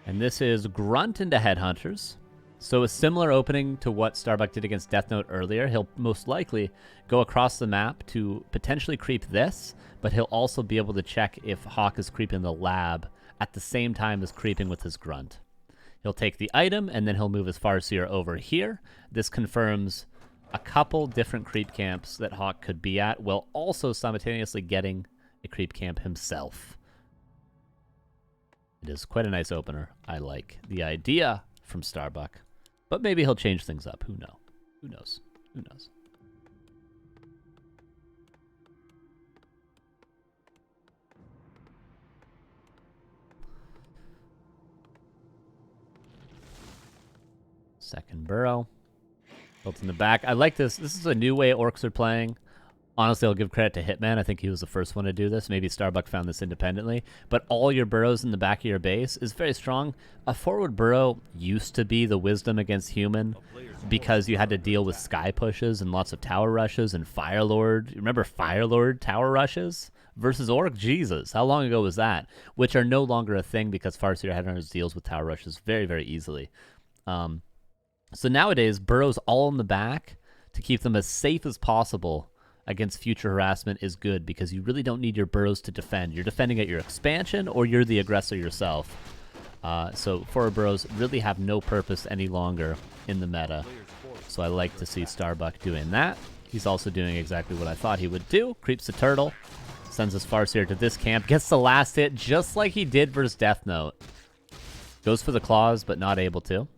And this is Grunt into Headhunters. So a similar opening to what Starbuck did against Death Note earlier. He'll most likely go across the map to potentially creep this, but he'll also be able to check if HawK is creeping the lab at the same time as creeping with his Grunt. He'll take the item, and then he'll move his Farseer over here. This confirms a couple different creep camps that HawK could be at, while also simultaneously getting a creep camp himself. It is quite a nice opener. I like the idea from Starbuck. But maybe he'll change things up. Who knows? Who knows? Who knows? Second burrow. Built in the back. I like this. This is a new way orcs are playing. Honestly, I'll give credit to Hitman. I think he was the first one to do this. Maybe Starbuck found this independently. But all your burrows in the back of your base is very strong. A forward burrow used to be the wisdom against human because you had to deal with sky pushes and lots of tower rushes and Firelord. Remember Firelord tower rushes? Versus Orc? Jesus, how long ago was that? Which are no longer a thing because Farseer Headhunters deals with tower rushes very, very easily. So nowadays, burrows all in the back to keep them as safe as possible against future harassment is good because you really don't need your burrows to defend. You're defending at your expansion or you're the aggressor yourself. So forward burrows really have no purpose any longer in the meta. So I like to see Starbuck doing that. He's also doing exactly what I thought he would do. Creeps the turtle, sends his Farseer to this camp, gets the last hit just like he did versus Death Note. Goes for the claws, but not able to.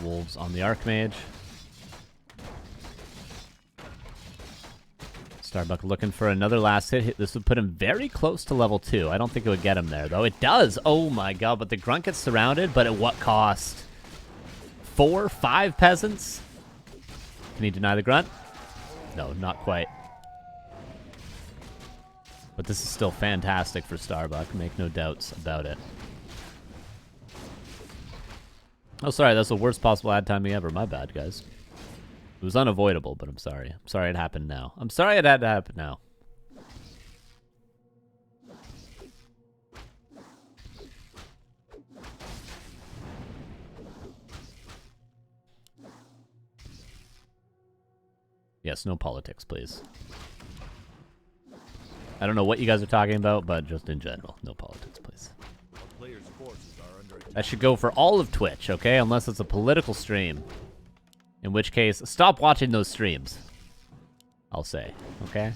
Wolves on the Archmage. Starbuck looking for another last hit. This would put him very close to level 2. I don't think it would get him there, though. It does! Oh my god, but the Grunt gets surrounded, but at what cost? 4, 5 peasants? Can he deny the Grunt? No, not quite. But this is still fantastic for Starbuck. Make no doubts about it. Oh, sorry, that's the worst possible ad timing ever. My bad, guys. It was unavoidable, but I'm sorry. I'm sorry it happened now. I'm sorry it had to happen now. Yes, no politics, please. I don't know what you guys are talking about, but just in general, no politics, please. That should go for all of Twitch, okay? Unless it's a political stream. In which case, stop watching those streams. I'll say, okay?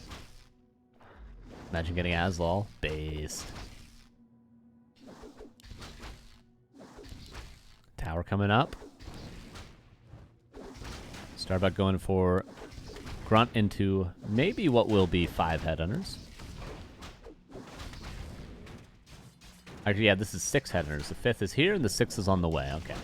Imagine getting Aslol. Based. Tower coming up. Starbuck going for Grunt into maybe what will be 5 Headhunters. Actually, yeah, this is 6 Headhunters. The 5th is here, and the 6th is on the way. Okay.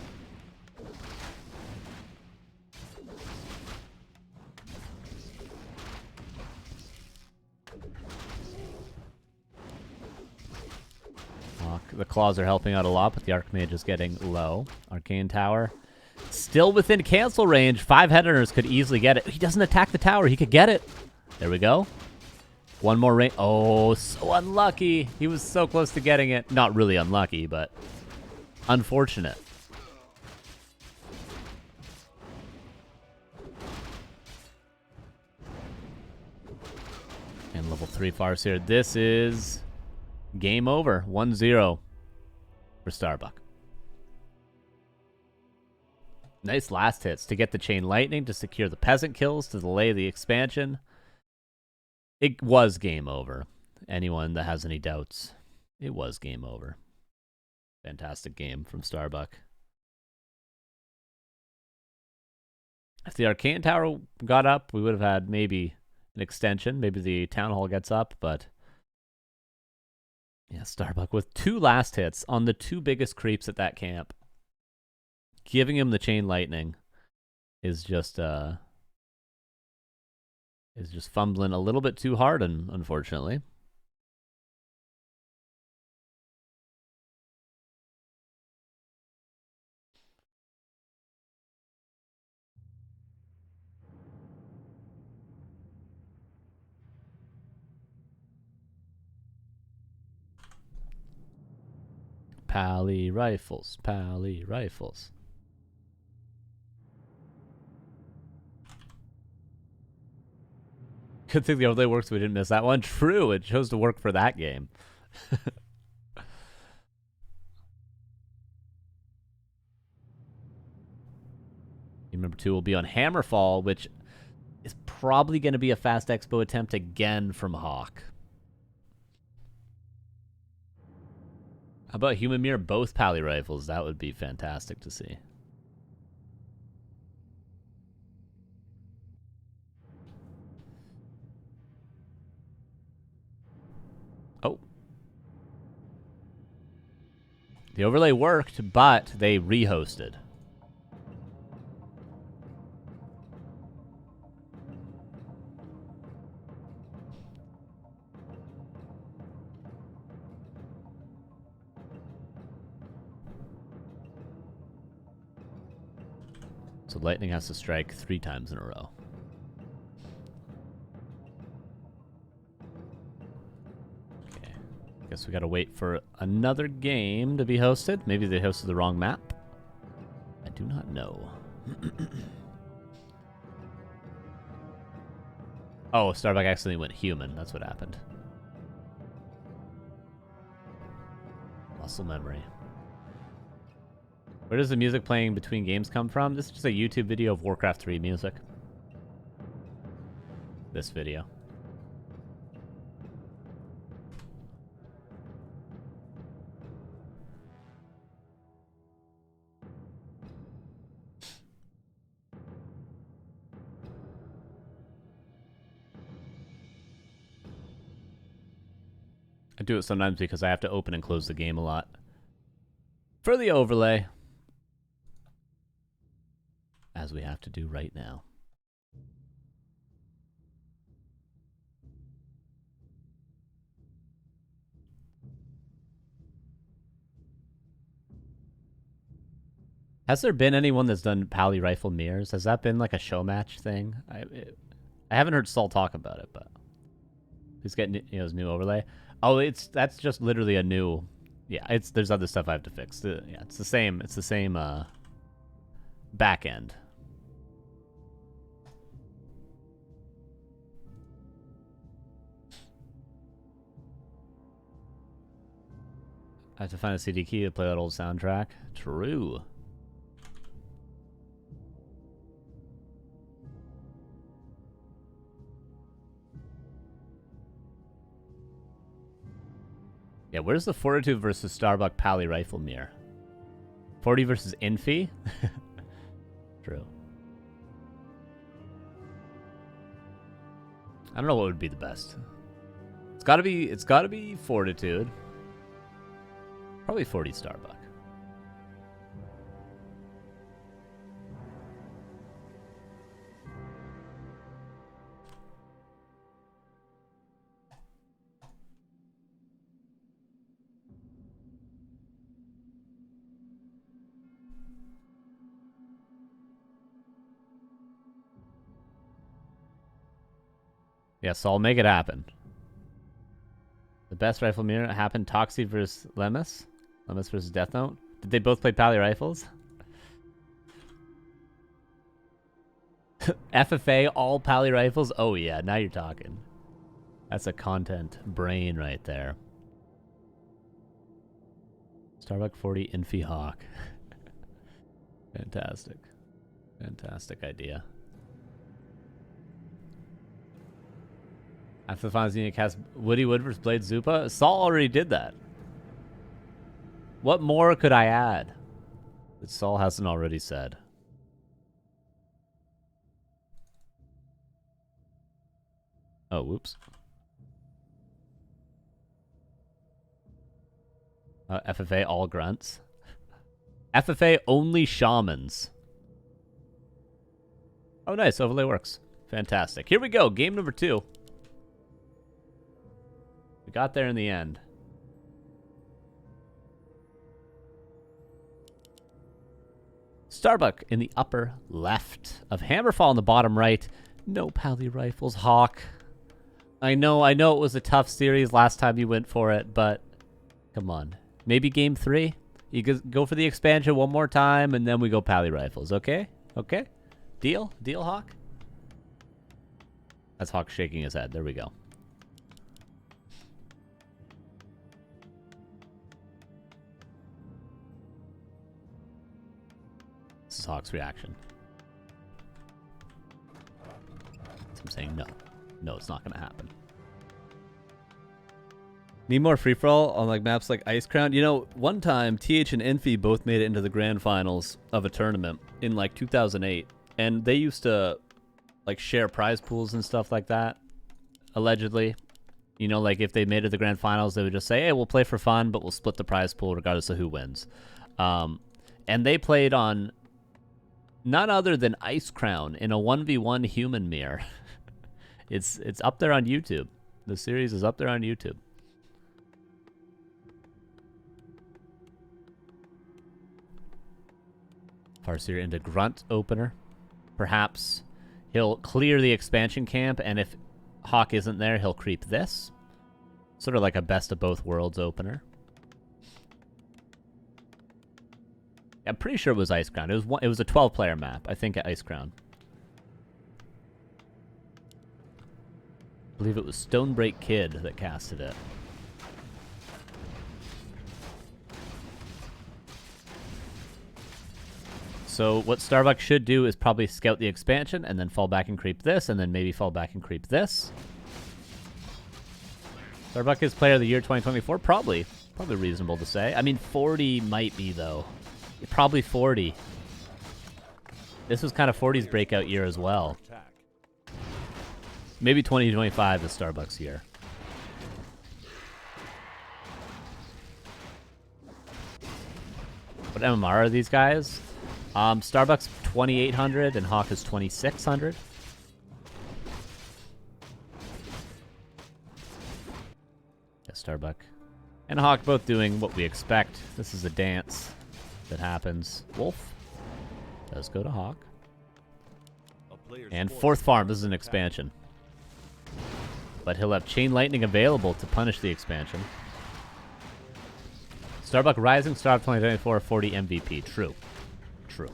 The claws are helping out a lot, but the Archmage is getting low. Arcane Tower still within cancel range. 5 Headhunters could easily get it. He doesn't attack the tower. He could get it. There we go. One more range. Oh, so unlucky. He was so close to getting it. Not really unlucky, but unfortunate. And level 3 Farseer. This is game over. 1-0 for Starbuck. Nice last hits to get the Chain Lightning, to secure the Peasant kills, to delay the expansion. It was game over. Anyone that has any doubts, it was game over. Fantastic game from Starbuck. If the Arcane Tower got up, we would have had maybe an extension. Maybe the Town Hall gets up, but yeah, Starbuck with 2 last hits on the 2 biggest creeps at that camp. Giving him the Chain Lightning is just fumbling a little bit too hard, unfortunately. Pally rifles. Pally rifles. Good thing the overlay works. We didn't miss that one. True. It chose to work for that game. Number 2 will be on Hammerfall, which is probably going to be a fast expo attempt again from HawK. How about Human Mirror both Pally rifles? That would be fantastic to see. Oh. The overlay worked, but they rehosted. So lightning has to strike 3 times in a row. Okay. Guess we gotta wait for another game to be hosted. Maybe they hosted the wrong map. I do not know. Oh, Starbuck accidentally went human. That's what happened. Muscle memory. Where does the music playing between games come from? This is just a YouTube video of Warcraft 3 music. This video. I do it sometimes because I have to open and close the game a lot. For the overlay. As we have to do right now. Has there been anyone that's done Pally rifle mirrors? Has that been like a show match thing? I haven't heard Saul talk about it, but he's getting his new overlay. Oh, that's just literally a new. Yeah, there's other stuff I have to fix. Yeah, it's the same. It's the same back end. I have to find a CD key to play that old soundtrack. True. Yeah, where's the Fortitude versus Starbuck Pally rifle mirror? 40 versus Infi? True. I don't know what would be the best. It's gotta be Fortitude. Probably 40 Starbuck. Yeah, so I'll make it happen. The best rifle mirror happened. Toxie versus Lemus. Lemus versus Death Note. Did they both play Pally rifles? FFA, all Pally rifles? Oh yeah, now you're talking. That's a content brain right there. Starbuck 40, Infi HawK. Fantastic. Fantastic idea. After the finals, you need to cast Woody Wood versus Blade Zupa. Saul already did that. What more could I add that Saul hasn't already said? Oh, whoops. FFA, all grunts. FFA, only shamans. Oh, nice. Overlay works. Fantastic. Here we go. Game number 2. We got there in the end. Starbuck in the upper left of Hammerfall in the bottom right. No Pally rifles. HawK. I know it was a tough series last time you went for it, but come on. Maybe game 3. You go for the expansion one more time, and then we go Pally Rifles. Okay? Okay? Deal? Deal, HawK? That's HawK shaking his head. There we go. This is HawK's reaction. So I'm saying no. No, it's not going to happen. Need more free-for-all on like maps like Ice Crown. You know, one time, TH and Infi both made it into the grand finals of a tournament in like 2008. And they used to like share prize pools and stuff like that, allegedly. You know, like if they made it to the grand finals, they would just say, hey, we'll play for fun, but we'll split the prize pool regardless of who wins. And they played on none other than Ice Crown in a 1v1 human mirror. It's up there on YouTube. The series is up there on YouTube. Farseer into Grunt opener. Perhaps he'll clear the expansion camp, and if HawK isn't there, he'll creep this. Sort of like a best of both worlds opener. I'm pretty sure it was Ice Crown. It was a 12-player map, I think, at Ice Crown. I believe it was Stonebreak Kid that casted it. So what Starbuck should do is probably scout the expansion and then fall back and creep this, and then maybe fall back and creep this. Starbuck is player of the year 2024? Probably reasonable to say. I mean, 40 might be, though. Probably 40. This was kind of 40's breakout year as well. Maybe 2025 is Starbuck's year. What MMR are these guys? Starbuck's 2800 and HawK is 2600. Yeah, Starbuck and HawK both doing what we expect. This is a dance that happens. Wolf does go to HawK. And fourth farm, this is an expansion. But he'll have Chain Lightning available to punish the expansion. Starbuck Rising Star of 2024, 40 MVP. True. True.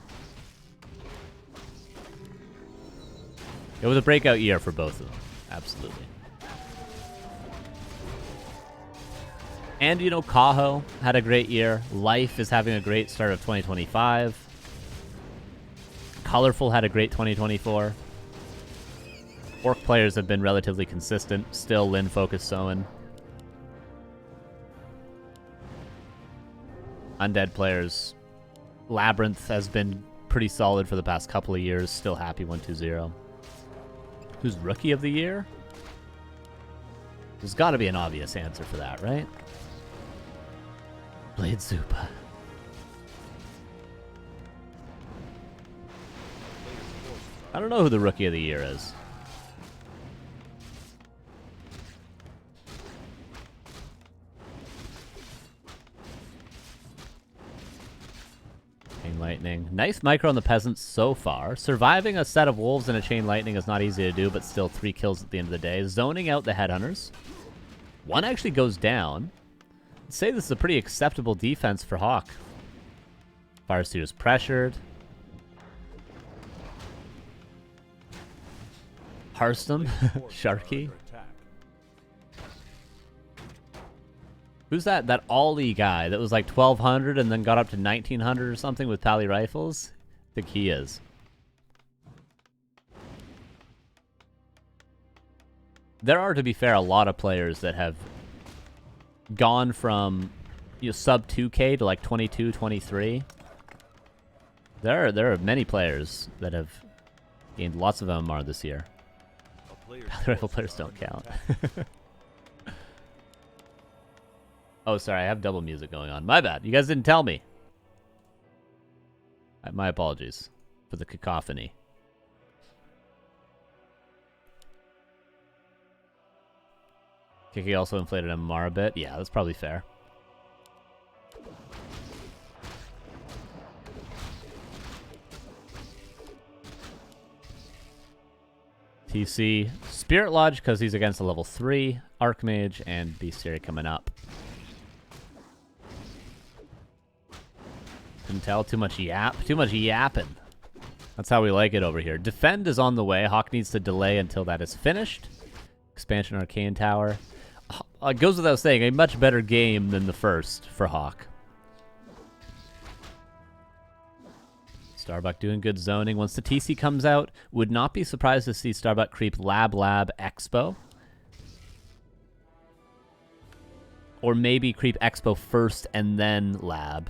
It was a breakout year for both of them. Absolutely. And, you know, Kaho had a great year. Life is having a great start of 2025. Colorful had a great 2024. Orc players have been relatively consistent. Still Lin focused Soen. Undead players. Labyrinth has been pretty solid for the past couple of years. Still happy 1-2-0. Who's Rookie of the Year? There's got to be an obvious answer for that, right? Blade Zupa. I don't know who the Rookie of the Year is. Chain Lightning. Nice micro on the Peasants so far. Surviving a set of Wolves and a Chain Lightning is not easy to do, but still 3 kills at the end of the day. Zoning out the Headhunters. One actually goes down. I'd say this is a pretty acceptable defense for HawK. Farseer's pressured. Hearthstone. Sharky. Who's that? That Ollie guy that was like 1200 and then got up to 1900 or something with Pally Rifles? I think he is. There are, to be fair, a lot of players that have gone from, you know, sub 2K to like 22, 23. There are many players that have gained lots of MMR this year. Pally Rifle players don't count. Oh, sorry, I have double music going on. My bad. You guys didn't tell me. My apologies for the cacophony. Kiki also inflated MMR a bit. Yeah, that's probably fair. TC Spirit Lodge because he's against a level 3 Archmage and Bestiary coming up. can tell. Too much yap. Too much yapping. That's how we like it over here. Defend is on the way. HawK needs to delay until that is finished. Expansion Arcane Tower. It goes without saying, a much better game than the first for HawK. Starbuck doing good zoning. Once the TC comes out, would not be surprised to see Starbuck creep Lab Expo. Or maybe creep Expo first and then Lab.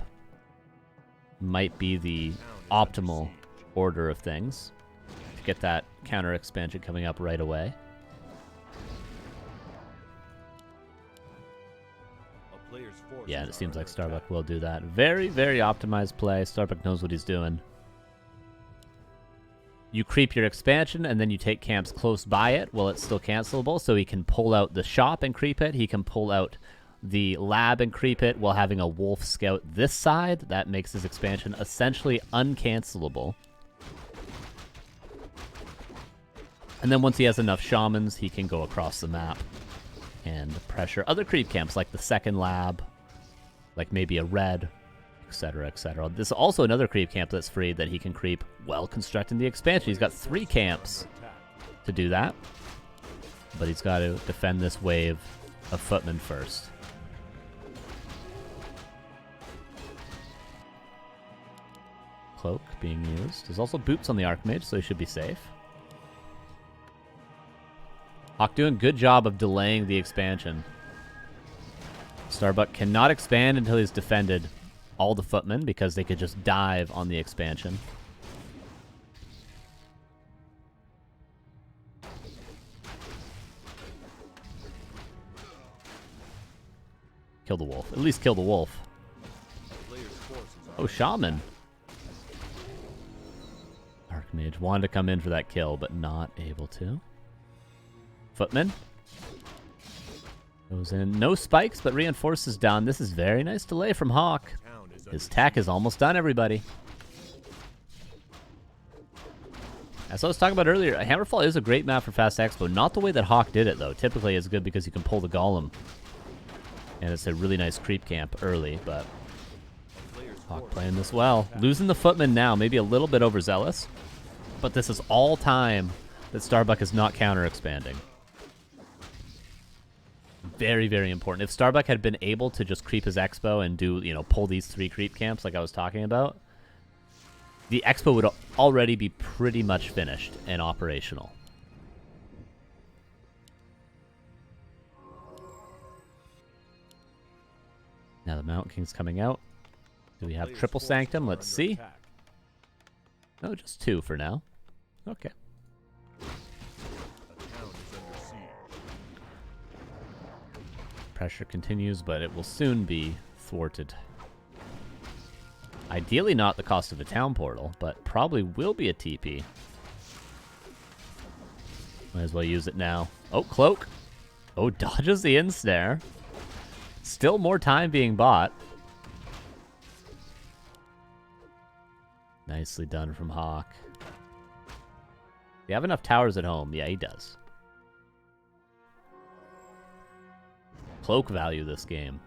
Might be the optimal order of things to get that counter expansion coming up right away. Yeah, it seems like Starbuck will do that. Very, very optimized play. Starbuck knows what he's doing. You creep your expansion, and then you take camps close by it while it's still cancelable, so he can pull out the shop and creep it. He can pull out the lab and creep it while having a wolf scout this side. That makes his expansion essentially uncancelable. And then once he has enough shamans, he can go across the map and pressure other creep camps like the second lab, like maybe a red, etc., etc. This is also another creep camp that's free that he can creep while constructing the expansion. He's got 3 camps to do that, but he's got to defend this wave of footmen first. Cloak being used. There's also boots on the Archmage, so he should be safe. HawK doing a good job of delaying the expansion. Starbuck cannot expand until he's defended all the footmen because they could just dive on the expansion. Kill the wolf. At least kill the wolf. Oh, shaman. Archmage wanted to come in for that kill, but not able to. Footman. Goes in. No spikes, but reinforces done. This is very nice delay from HawK. His tack is almost done, everybody. As I was talking about earlier, Hammerfall is a great map for Fast Expo. Not the way that HawK did it, though. Typically, it's good because you can pull the Golem. And it's a really nice creep camp early, but HawK playing this well. Losing the Footman now, maybe a little bit overzealous. But this is all time that Starbuck is not counter-expanding. Very, very important. If Starbuck had been able to just creep his Expo and do, pull these 3 creep camps like I was talking about, the Expo would already be pretty much finished and operational. Now the Mountain King's coming out. Do we have Triple Sanctum? Let's see. No, just 2 for now. Okay. Pressure continues, but it will soon be thwarted. Ideally not the cost of a town portal, but probably will be a TP. Might as well use it now. Oh, cloak. Oh, dodges the ensnare. Still more time being bought. Nicely done from HawK. Do you have enough towers at home? Yeah, he does. Cloak value this game.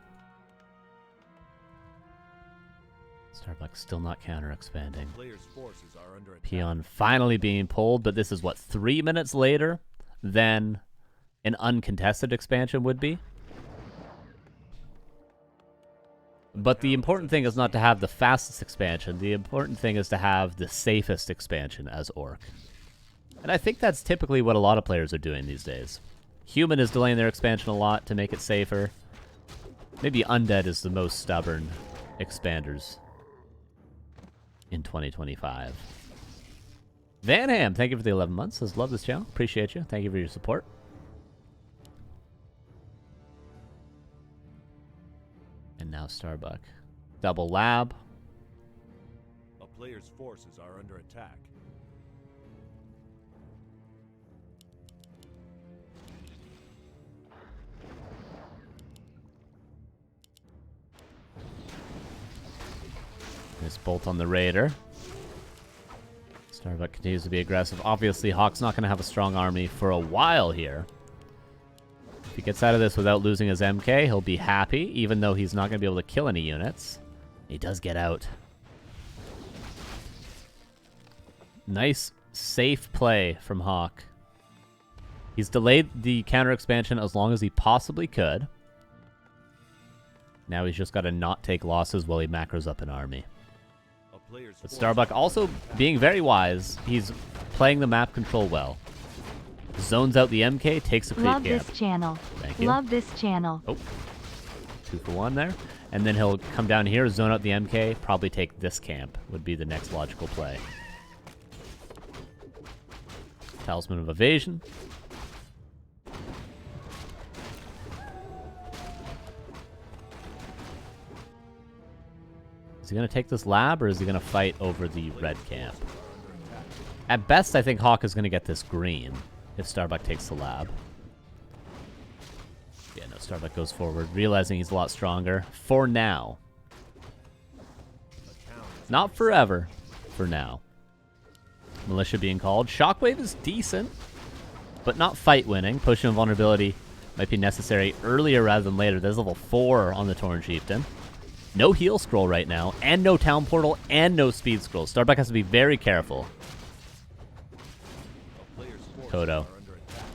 Starbuck still not counter-expanding. Peon finally being pulled, but this is, what, 3 minutes later than an uncontested expansion would be? But the important thing is not to have the fastest expansion. The important thing is to have the safest expansion as Orc. And I think that's typically what a lot of players are doing these days. Human is delaying their expansion a lot to make it safer. Maybe Undead is the most stubborn expanders in 2025. Vanham, thank you for the 11 months. Says, love this channel. Appreciate you. Thank you for your support. And now Starbuck. Double lab. A player's forces are under attack. Nice bolt on the Raider. Starbuck continues to be aggressive. Obviously, HawK's not going to have a strong army for a while here. If he gets out of this without losing his MK, he'll be happy, even though he's not going to be able to kill any units. He does get out. Nice, safe play from HawK. He's delayed the counter expansion as long as he possibly could. Now he's just got to not take losses while he macros up an army. But Starbuck also being very wise. He's playing the map control well. Zones out the MK, takes a creep Love camp. this channel. Thank you. Love this channel. Oh, 2 for 1 there. And then he'll come down here, zone out the MK, probably take this camp would be the next logical play. Talisman of Evasion. Is he going to take this lab, or is he going to fight over the red camp? At best, I think HawK is going to get this green if Starbuck takes the lab. Yeah, no, Starbuck goes forward, realizing he's a lot stronger. For now. Not forever. For now. Militia being called. Shockwave is decent, but not fight-winning. Push and vulnerability might be necessary earlier rather than later. There's level 4 on the Torn Chieftain. No heal scroll right now, and no town portal, and no speed scroll. Starbuck has to be very careful. Kodo.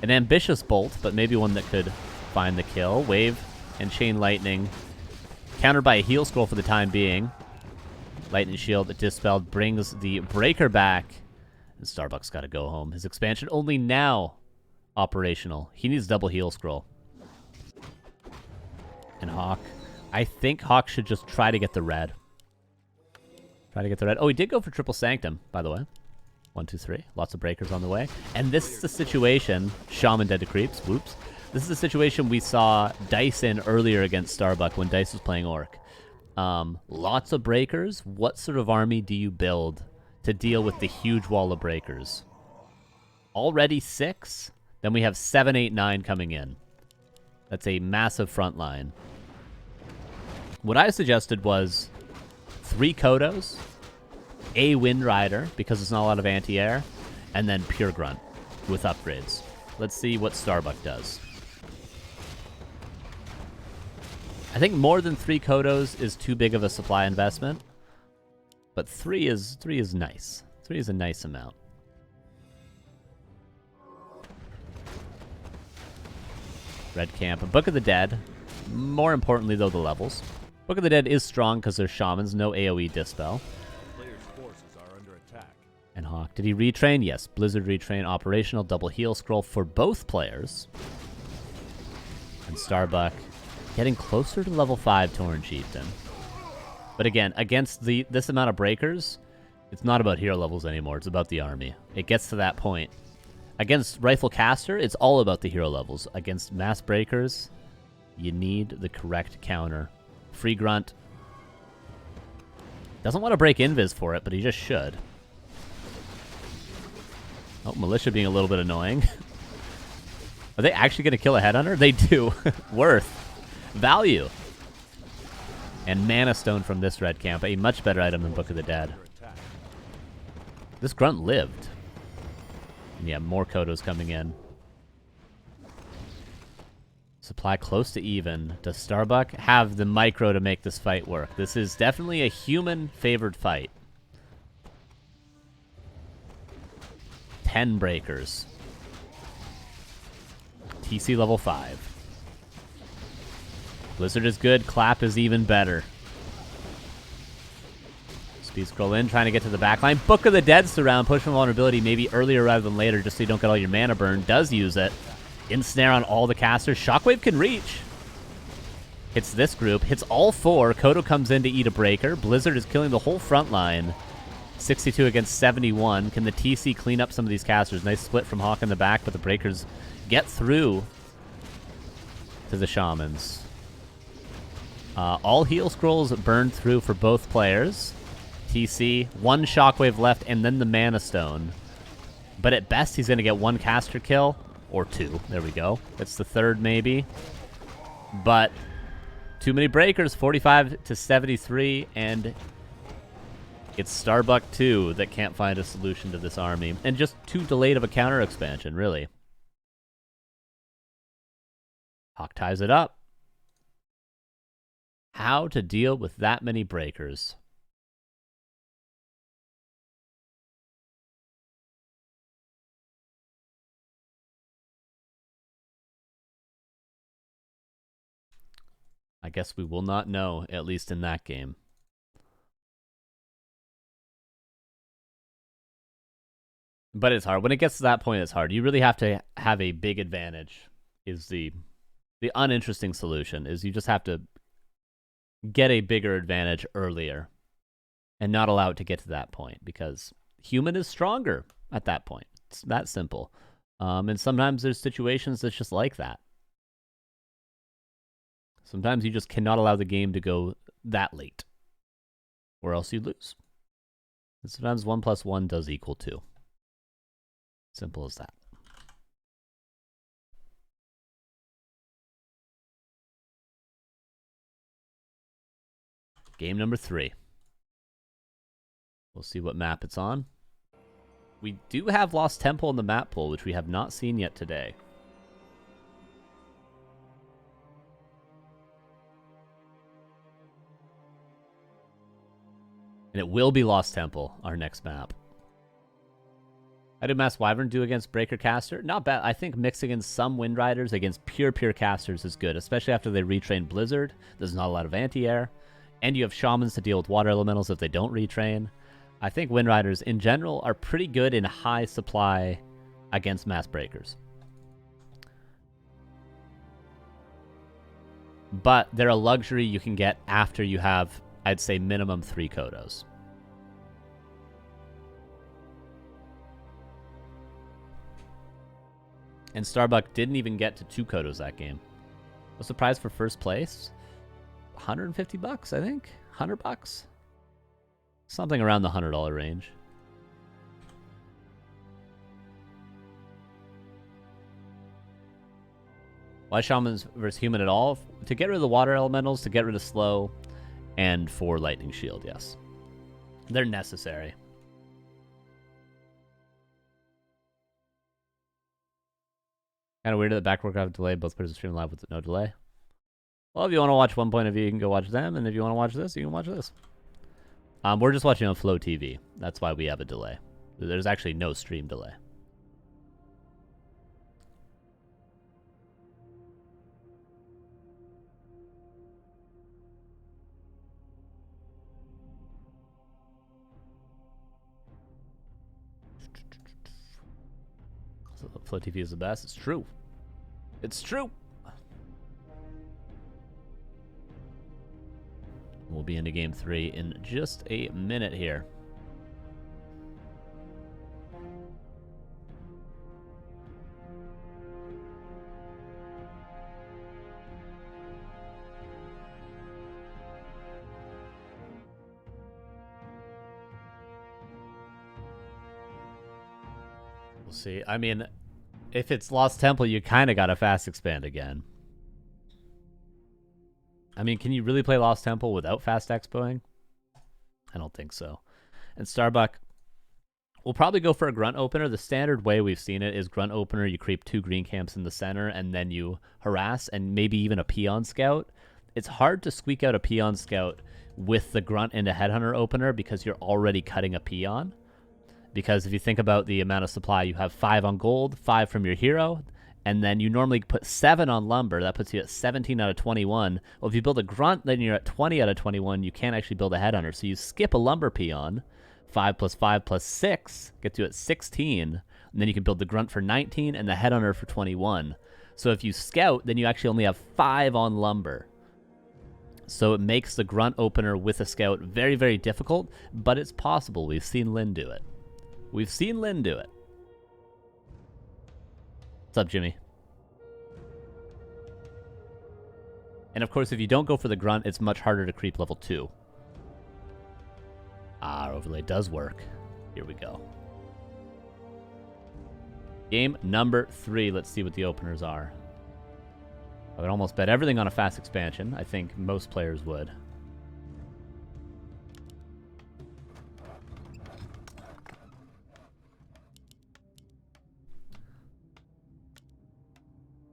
An ambitious bolt, but maybe one that could find the kill. Wave and Chain Lightning. Countered by a heal scroll for the time being. Lightning Shield that dispelled brings the breaker back. And Starbuck's got to go home. His expansion only now operational. He needs double heal scroll. And HawK. I think HawK should just try to get the red. Try to get the red. Oh, he did go for triple sanctum, by the way. 1, 2, 3. Lots of breakers on the way. And this is the situation. Shaman dead to creeps. Whoops. This is the situation we saw Dice in earlier against Starbuck when Dice was playing Orc. Lots of breakers. What sort of army do you build to deal with the huge wall of breakers? Already 6? Then we have 7, 8, 9 coming in. That's a massive front line. What I suggested was 3 Kodos, a Wind Rider, because there's not a lot of anti-air, and then Pure Grunt with upgrades. Let's see what Starbuck does. I think more than 3 Kodos is too big of a supply investment, but 3 is nice. 3 is a nice amount. Red Camp, Book of the Dead. More importantly, though, the levels. Book of the Dead is strong because there's Shamans, no AoE Dispel. Player's forces are under attack. And HawK. Did he retrain? Yes. Blizzard retrain operational. Double heal scroll for both players. And Starbuck getting closer to level 5 Torn Chieftain. But again, against this amount of breakers, it's not about hero levels anymore. It's about the army. It gets to that point. Against Rifle Caster, it's all about the hero levels. Against mass breakers, you need the correct counter. Free Grunt. Doesn't want to break Invis for it, but he just should. Oh, Militia being a little bit annoying. Are they actually going to kill a Headhunter? They do. Worth. Value. And Mana Stone from this red camp. A much better item than Book of the Dead. This Grunt lived. And yeah, more Kodos coming in. Supply close to even. Does Starbuck have the micro to make this fight work? This is definitely a human-favored fight. 10 breakers. TC level 5. Blizzard is good. Clap is even better. Speed scroll in, trying to get to the backline. Book of the Dead surround. Push from vulnerability maybe earlier rather than later just so you don't get all your mana burn. Does use it. Ensnare on all the casters. Shockwave can reach. Hits this group. Hits all 4. Kodo comes in to eat a breaker. Blizzard is killing the whole front line. 62 against 71. Can the TC clean up some of these casters? Nice split from HawK in the back, but the breakers get through to the Shamans. All heal scrolls burned through for both players. TC, 1 Shockwave left, and then the Mana Stone. But at best, he's going to get 1 caster kill. Or 2. There we go. That's the 3rd, maybe. But too many breakers. 45 to 73. And it's Starbuck 2 that can't find a solution to this army. And just too delayed of a counter expansion, really. HawK ties it up. How to deal with that many breakers. I guess we will not know, at least in that game. But it's hard. When it gets to that point, it's hard. You really have to have a big advantage. Is the uninteresting solution is you just have to get a bigger advantage earlier and not allow it to get to that point, because human is stronger at that point. It's that simple. And sometimes there's situations that's just like that. Sometimes you just cannot allow the game to go that late, or else you lose. And sometimes 1 + 1 does equal 2. Simple as that. Game number 3. We'll see what map it's on. We do have Lost Temple in the map pool, which we have not seen yet today. And it will be Lost Temple, our next map. How did Mass Wyvern do against Breaker Caster? Not bad. I think mixing in some Wind Riders against pure casters is good, especially after they retrain Blizzard. There's not a lot of anti-air. And you have Shamans to deal with Water Elementals if they don't retrain. I think Wind Riders, in general, are pretty good in high supply against Mass Breakers. But they're a luxury you can get after you have, I'd say, minimum 3 Kodos. And Starbuck didn't even get to 2 Kodos that game. What's the prize for first place? $150, I think? $100? Something around the $100 range. Why Shamans versus Human at all? To get rid of the Water Elementals, to get rid of Slow, and for Lightning Shield, yes. They're necessary. Kind of weird that back Warcraft delay. Both players are streaming live with no delay. Well, if you want to watch one point of view, you can go watch them. And if you want to watch this, you can watch this. We're just watching on Flow TV. That's why we have a delay. There's actually no stream delay. So Flow TV is the best. It's true. It's true. We'll be into game 3 in just a minute here. We'll see. I mean, if it's Lost Temple, you kind of got to fast expand again. I mean, can you really play Lost Temple without fast expoing? I don't think so. And Starbuck will probably go for a Grunt Opener. The standard way we've seen it is Grunt Opener, you creep 2 green camps in the center, and then you harass, and maybe even a Peon Scout. It's hard to squeak out a Peon Scout with the Grunt into Headhunter Opener because you're already cutting a Peon. Because if you think about the amount of supply, you have 5 on gold, 5 from your hero, and then you normally put 7 on lumber. That puts you at 17 out of 21. Well, if you build a grunt, then you're at 20 out of 21. You can't actually build a headhunter. So you skip a lumber peon. 5 + 5 + 6 gets you at 16. And then you can build the grunt for 19 and the headhunter for 21. So if you scout, then you actually only have 5 on lumber. So it makes the grunt opener with a scout very, very difficult, but it's possible. We've seen Lynn do it. We've seen Lynn do it. What's up, Jimmy? And of course, if you don't go for the grunt, it's much harder to creep level 2. Ah, our overlay does work. Here we go. Game number 3. Let's see what the openers are. I would almost bet everything on a fast expansion. I think most players would.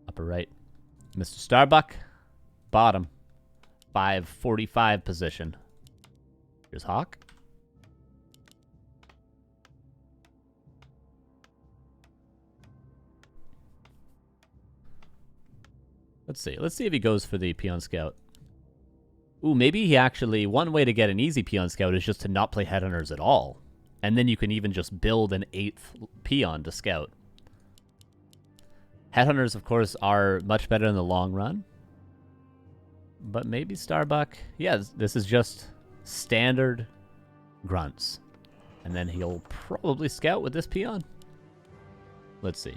Upper right, Mr. Starbuck. Bottom, 545 position. Here's HawK. Let's see. Let's see if he goes for the Peon Scout. Ooh, maybe he actually... One way to get an easy peon scout is just to not play headhunters at all. And then you can even just build an 8th peon to scout. Headhunters, of course, are much better in the long run. But maybe Starbuck... Yeah, this is just standard grunts. And then he'll probably scout with this peon. Let's see.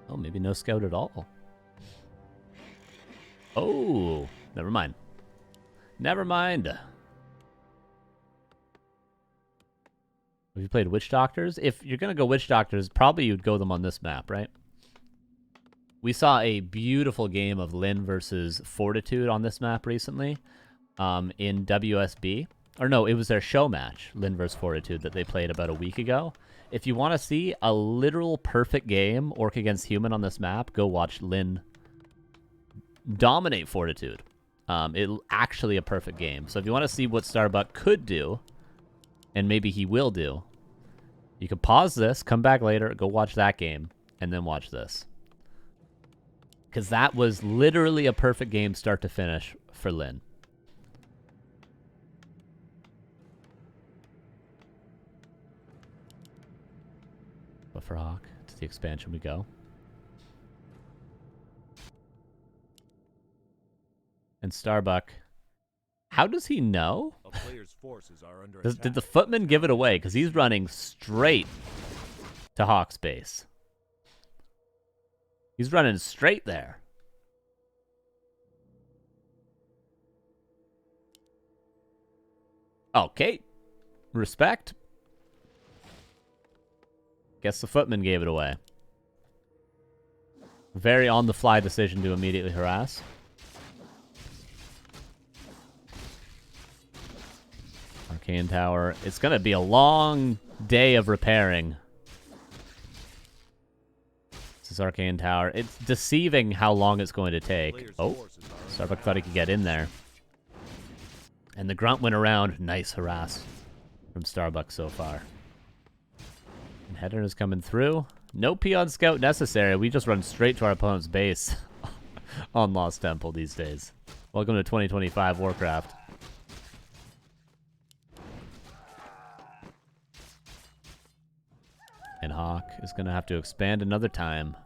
Oh, maybe no scout at all. Oh, never mind. Never mind. Have you played Witch Doctors? If you're going to go Witch Doctors, probably you'd go them on this map, right? We saw a beautiful game of Lyn versus Fortitude on this map recently in WSB. Or no, it was their show match, Lyn versus Fortitude, that they played about a week ago. If you want to see a literal perfect game, Orc against Human on this map, go watch Lyn dominate Fortitude. It's actually a perfect game. So if you want to see what Starbuck could do, and maybe he will do, you can pause this, come back later, go watch that game, and then watch this. Because that was literally a perfect game start to finish for Lyn. But for HawK, to the expansion we go. And Starbuck, how does he know? A player's forces are under Did the footman give it away? Because he's running straight to HawK's base. He's running straight there. Okay. Respect. Guess the footman gave it away. Very on-the-fly decision to immediately harass. Arcane Tower. It's going to be a long day of repairing. This is Arcane Tower. It's deceiving how long it's going to take. Oh, Starbuck thought he could get in there. And the grunt went around. Nice harass from Starbuck so far. And Header is coming through. No peon scout necessary. We just run straight to our opponent's base on Lost Temple these days. Welcome to 2025 Warcraft. And HawK is going to have to expand another time.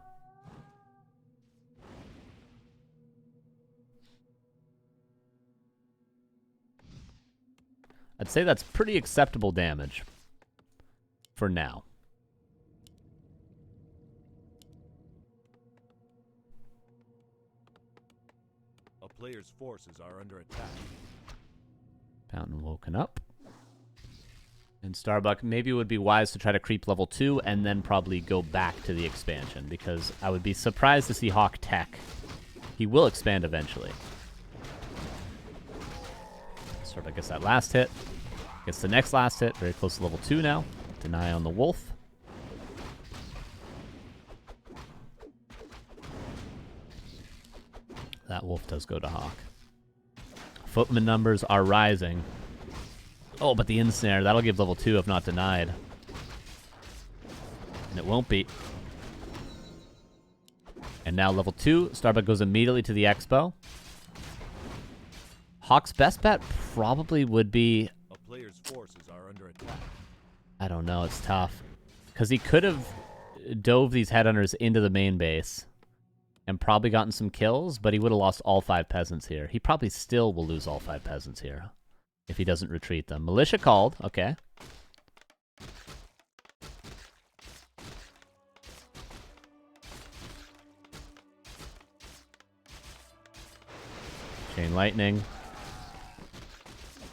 I'd say that's pretty acceptable damage for now. A player's forces are under attack. Fountain woken up. And Starbuck, maybe it would be wise to try to creep level 2 and then probably go back to the expansion, because I would be surprised to see HawK tech. He will expand eventually. Starbuck gets that last hit. Gets the next last hit. Very close to level 2 now. Deny on the wolf. That wolf does go to HawK. Footman numbers are rising. Oh, but the ensnare, that'll give level 2 if not denied. And it won't be. And now level 2, Starbuck goes immediately to the expo. HawK's best bet probably would be... A player's forces are under attack. I don't know, it's tough. Because he could have dove these headhunters into the main base and probably gotten some kills, but he would have lost all 5 peasants here. He probably still will lose all 5 peasants here if he doesn't retreat them. Militia called, okay. Chain lightning.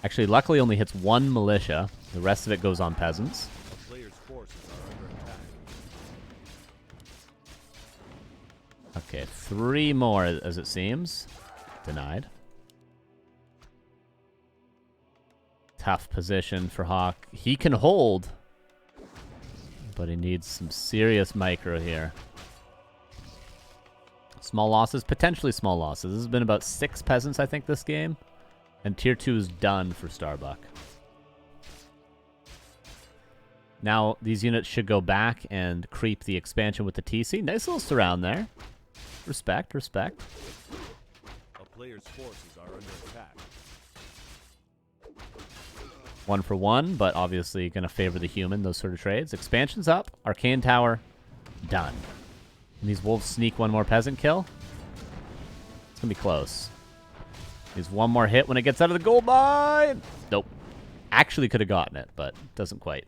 Actually, luckily only hits 1 militia. The rest of it goes on peasants. A player's forces are under attack. Okay, 3 more as it seems. Denied. Tough position for HawK. He can hold, but he needs some serious micro here. Small losses, potentially small losses. This has been about 6 peasants, I think, this game. And tier 2 is done for Starbuck. Now, these units should go back and creep the expansion with the TC. Nice little surround there. Respect, respect. player's forces are under attack. 1 for 1, but obviously going to favor the human, those sort of trades. Expansion's up. Arcane Tower, done. And these wolves sneak one more peasant kill. It's going to be close. Needs one more hit when it gets out of the gold mine. Nope. Actually could have gotten it, but doesn't quite.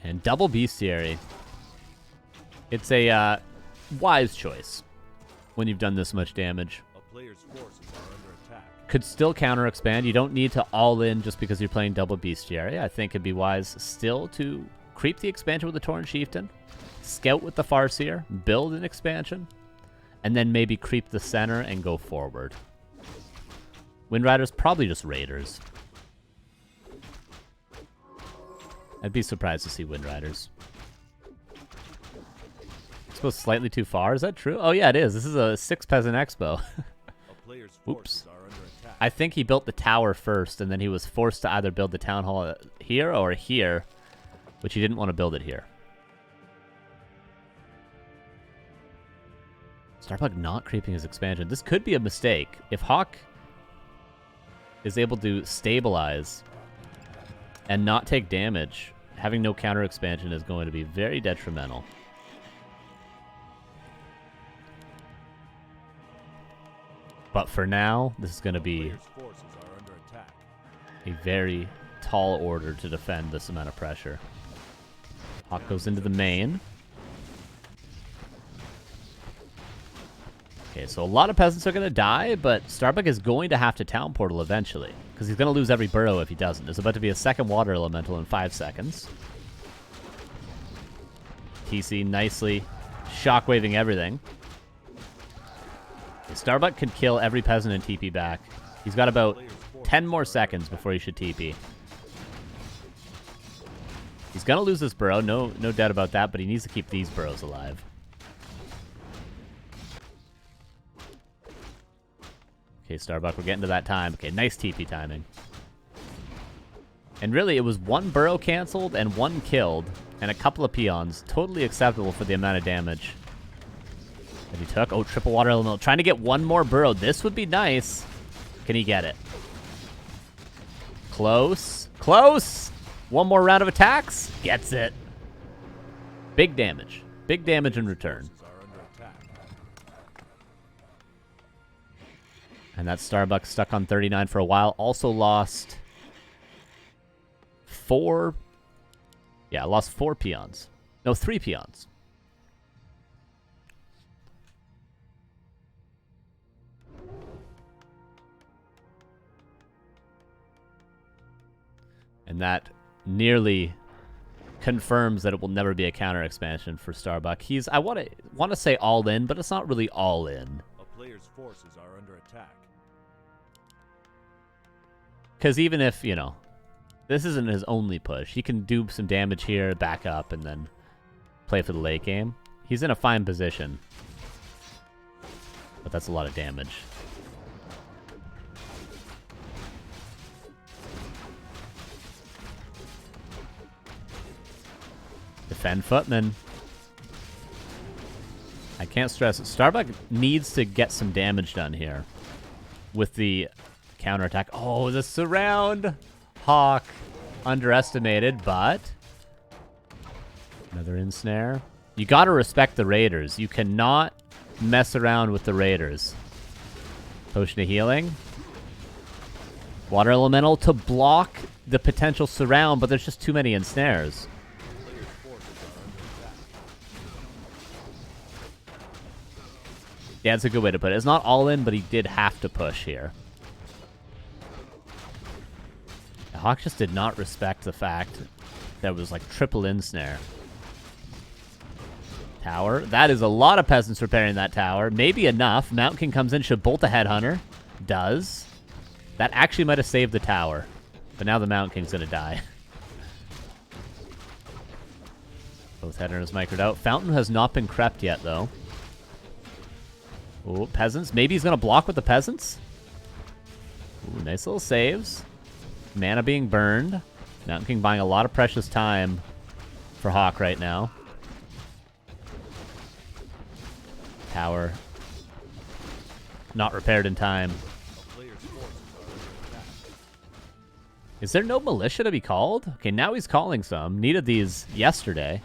And double bestiary. It's a wise choice when you've done this much damage. A player's forces are under attack. Could still counter expand. You don't need to all in just because you're playing double bestiary. I think it'd be wise still to creep the expansion with the Torn Chieftain, scout with the Farseer, build an expansion, and then maybe creep the center and go forward. Windriders, probably just raiders. I'd be surprised to see Windriders. I suppose slightly too far. Is that true? Oh yeah, it is. This is a 6 peasant expo. A player's forces Oops. are under attack. I think he built the tower first, and then he was forced to either build the town hall here or here, which he didn't want to build it here. Starbuck not creeping his expansion. This could be a mistake. If HawK is able to stabilize and not take damage, having no counter expansion is going to be very detrimental. But for now, this is going to be Player's forces are under attack. a very tall order to defend this amount of pressure. HawK goes into the main. Okay, so a lot of peasants are going to die, but Starbuck is going to have to town portal eventually, because he's going to lose every burrow if he doesn't. There's about to be a second water elemental in 5 seconds. TC nicely shockwaving everything. Okay, Starbuck could kill every peasant and TP back. He's got about 10 more seconds before he should TP. He's going to lose this burrow, no doubt about that, but he needs to keep these burrows alive. Okay, Starbuck, we're getting to that time. Okay, nice TP timing. And really, it was 1 burrow canceled and 1 killed, and a couple of peons. Totally acceptable for the amount of damage that he took. Oh, triple water elemental. Trying to get 1 more burrow. This would be nice. Can he get it? Close. Close! 1 more round of attacks. Gets it. Big damage. Big damage in return. Forces are under attack. And that Starbuck stuck on 39 for a while. Also lost 4... Yeah, lost 4 peons. No, 3 peons. And that nearly confirms that it will never be a counter expansion for Starbuck. He's, I want to say all in, but it's not really all in. A player's forces are under attack. Because even if, you know, this isn't his only push, he can do some damage here, back up, and then play for the late game. He's in a fine position. But that's a lot of damage. Defend Footman. I can't stress it. Starbuck needs to get some damage done here with the counterattack. Oh, the surround! HawK underestimated, but another ensnare. You gotta respect the raiders. You cannot mess around with the raiders. Potion of healing. Water elemental to block the potential surround, but there's just too many ensnares. Player's forces are under attack. Yeah, that's a good way to put it. It's not all in, but he did have to push here. HawK just did not respect the fact that it was like triple ensnare. Tower. That is a lot of peasants repairing that tower. Maybe enough. Mountain King comes in, should bolt the Headhunter. Does. That actually might have saved the tower. But now the Mountain King's going to die. Both Headhunters microed out. Fountain has not been crept yet, though. Oh, peasants. Maybe he's going to block with the peasants. Ooh, nice little saves. Mana being burned. Mountain King buying a lot of precious time for HawK right now. tower not repaired in time. A player's forces are under attack. Is there no militia to be called? Okay, now he's calling some. Needed these yesterday.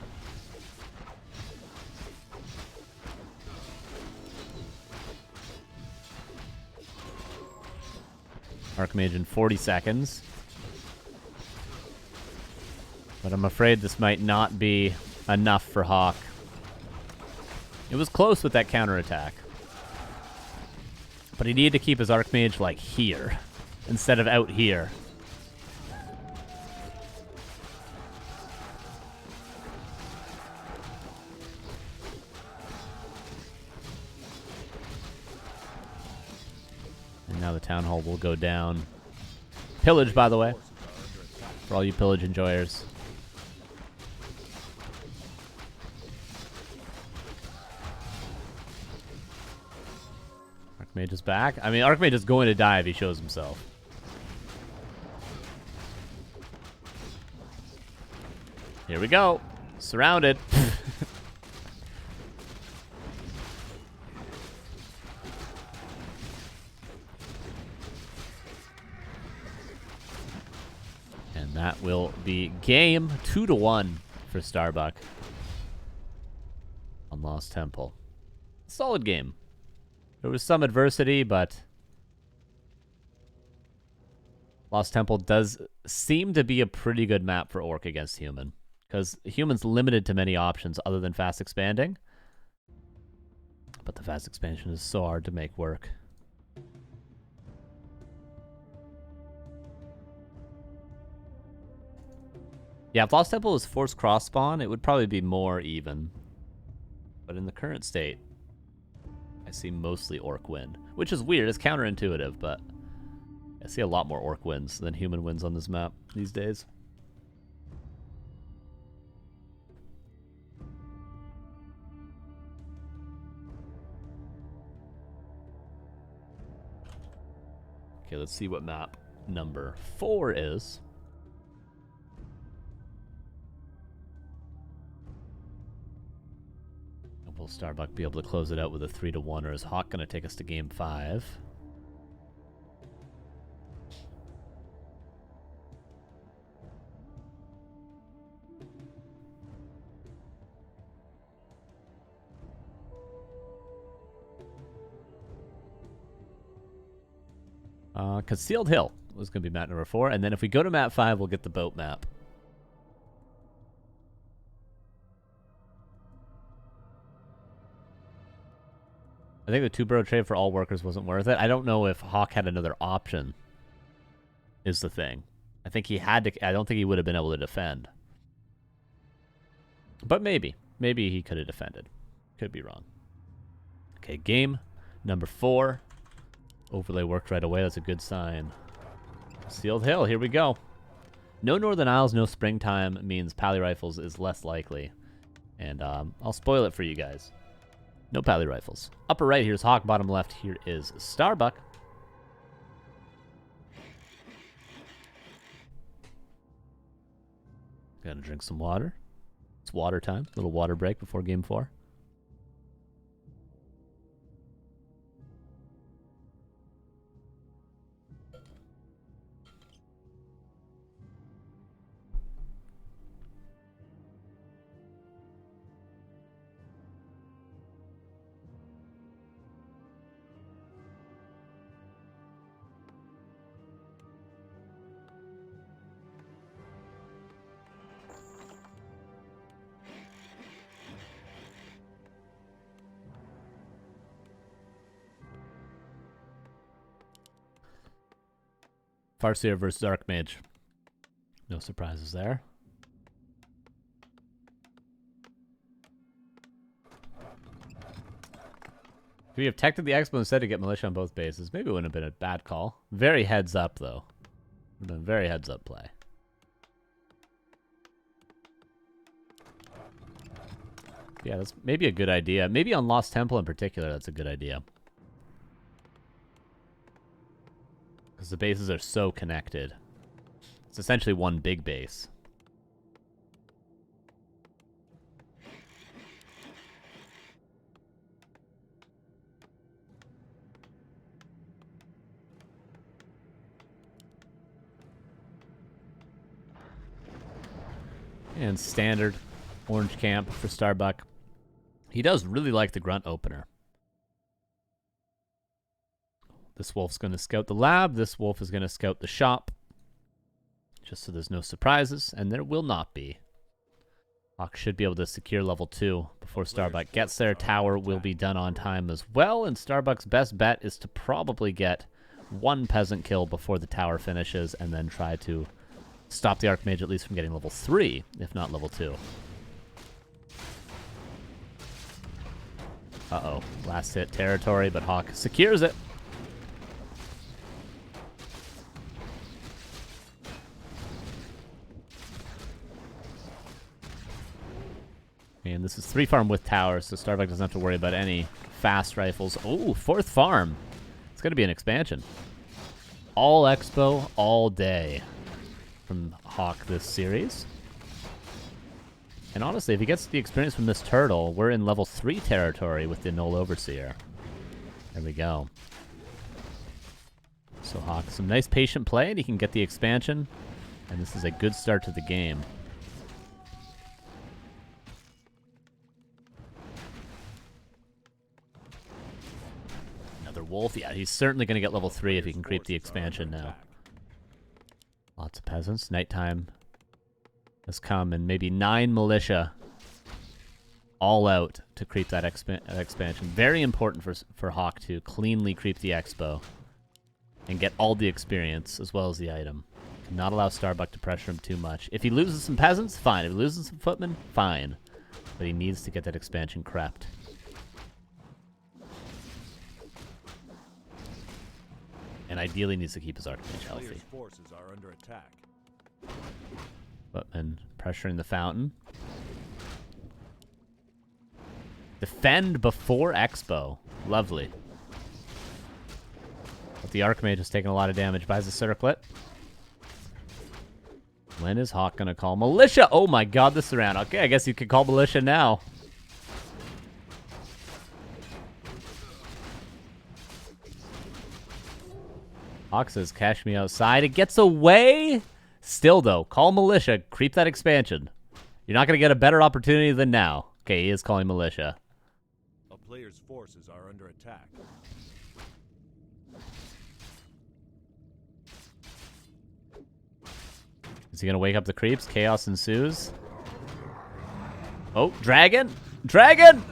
Archmage in 40 seconds. But I'm afraid this might not be enough for HawK. It was close with that counterattack. But he needed to keep his Archmage, like, here. Instead of out here. And now the Town Hall will go down. Pillage, by the way. For all you pillage enjoyers. Archmage is back. I mean, Archmage is going to die if he shows himself. Here we go. Surrounded. And that will be game 2-1 for Starbuck on Lost Temple. Solid game. There was some adversity, but Lost Temple does seem to be a pretty good map for Orc against Human. Because Human's limited to many options other than fast expanding. But the fast expansion is so hard to make work. Yeah, if Lost Temple was forced cross spawn, it would probably be more even. But in the current state, I see mostly Orc win. Which is weird, it's counterintuitive, but I see a lot more Orc wins than Human wins on this map these days. Okay, let's see what map number 4 is. Will Starbuck be able to close it out with a 3-1, or is HawK going to take us to game 5? Concealed Hill was going to be map number 4, and then if we go to map 5, we'll get the boat map. I think the 2-borough trade for all workers wasn't worth it. I don't know if HawK had another option, is the thing. I think he had to. I don't think he would have been able to defend. But maybe. Maybe he could have defended. Could be wrong. Okay, game number 4. Overlay worked right away. That's a good sign. Sealed Hill, here we go. No Northern Isles, no Springtime means Pally Rifles is less likely. And I'll spoil it for you guys. No Pally Rifles. Upper right, here's HawK. Bottom left, here is Starbuck. Gotta drink some water. It's water time. Little water break before game 4. Farseer versus Archmage. No surprises there. If we have teched the Expo instead to get militia on both bases, maybe it wouldn't have been a bad call. Very heads up, though. Would have been very heads up play. Yeah, that's maybe a good idea. Maybe on Lost Temple in particular, that's a good idea. Because the bases are so connected. It's essentially one big base. And standard orange camp for Starbuck. He does really like the grunt opener. This wolf's going to scout the lab. This wolf is going to scout the shop. Just so there's no surprises, and there will not be. HawK should be able to secure level 2 before Starbuck gets there. Tower will be done on time as well, and Starbuck's best bet is to probably get one peasant kill before the tower finishes, and then try to stop the Archmage at least from getting level 3, if not level 2. Uh-oh. Last hit territory, but HawK secures it. And this is 3 farm with towers, so Starbuck doesn't have to worry about any fast rifles. Oh, 4th farm. It's going to be an expansion. All Expo, all day from HawK this series. And honestly, if he gets the experience from this turtle, we're in level 3 territory with the Null Overseer. There we go. So HawK, some nice patient play, and he can get the expansion. And this is a good start to the game. Wolf, yeah, he's certainly going to get level 3 if he can creep the expansion now. Lots of peasants. Nighttime has come, and maybe 9 militia all out to creep that expansion. Very important for HawK to cleanly creep the expo and get all the experience as well as the item. Not allow Starbuck to pressure him too much. If he loses some peasants, fine. If he loses some footmen, fine. But he needs to get that expansion crept. And ideally needs to keep his Archmage healthy. Forces are under attack. Footman pressuring the fountain. Defend before Expo. Lovely. But the Archmage has taken a lot of damage. Buys a circlet. When is HawK going to call Militia? Oh my god, this round. Okay, I guess you could call Militia now. HawK says, cash me outside. It gets away. Still, though, call Militia. Creep that expansion. You're not going to get a better opportunity than now. Okay, he is calling Militia. A player's forces are under attack. Is he going to wake up the creeps? Chaos ensues. Oh, Dragon! Dragon!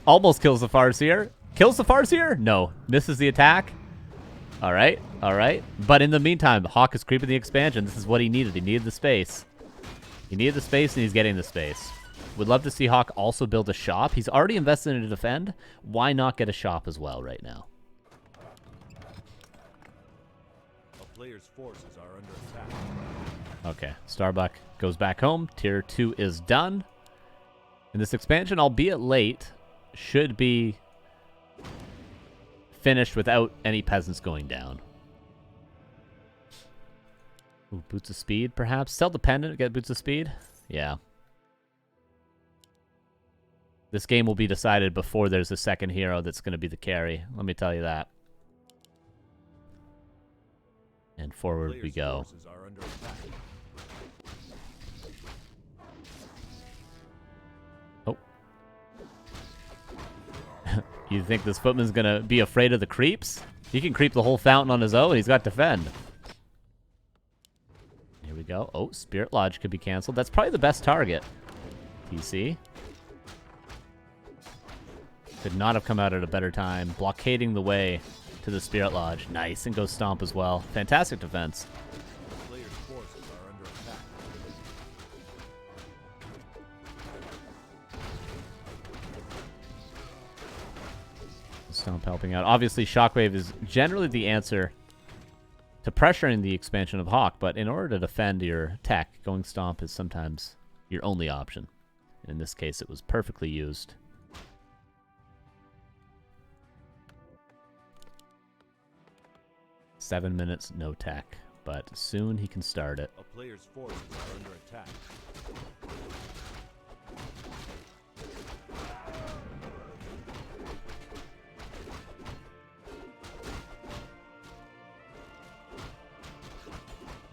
Almost kills the Farseer. Kills the Farseer? No. Misses the attack. All right, all right. But in the meantime, HawK is creeping the expansion. This is what he needed. He needed the space. He needed the space, and he's getting the space. Would love to see HawK also build a shop. He's already invested in a defend. Why not get a shop as well right now? A player's forces are under attack. Okay, Starbuck goes back home. Tier 2 is done. And this expansion, albeit late, should be finished without any peasants going down. Ooh, Boots of Speed, perhaps? Sell the pendant, get Boots of Speed? Yeah. This game will be decided before there's a second hero that's going to be the carry. Let me tell you that. And forward we go. Oh. You think this footman's going to be afraid of the creeps? He can creep the whole fountain on his own. He's got defend. Here we go. Oh, Spirit Lodge could be canceled. That's probably the best target. TC. Could not have come out at a better time. Blockading the way to the Spirit Lodge. Nice. And goes Stomp as well. Fantastic defense. The player's forces are under attack. Stomp helping out. Obviously, Shockwave is generally the answer to pressuring the expansion of HawK, but in order to defend your tech, going Stomp is sometimes your only option. In this case, it was perfectly used. Seven minutes, no tech, but soon he can start it. A player's forces are under attack.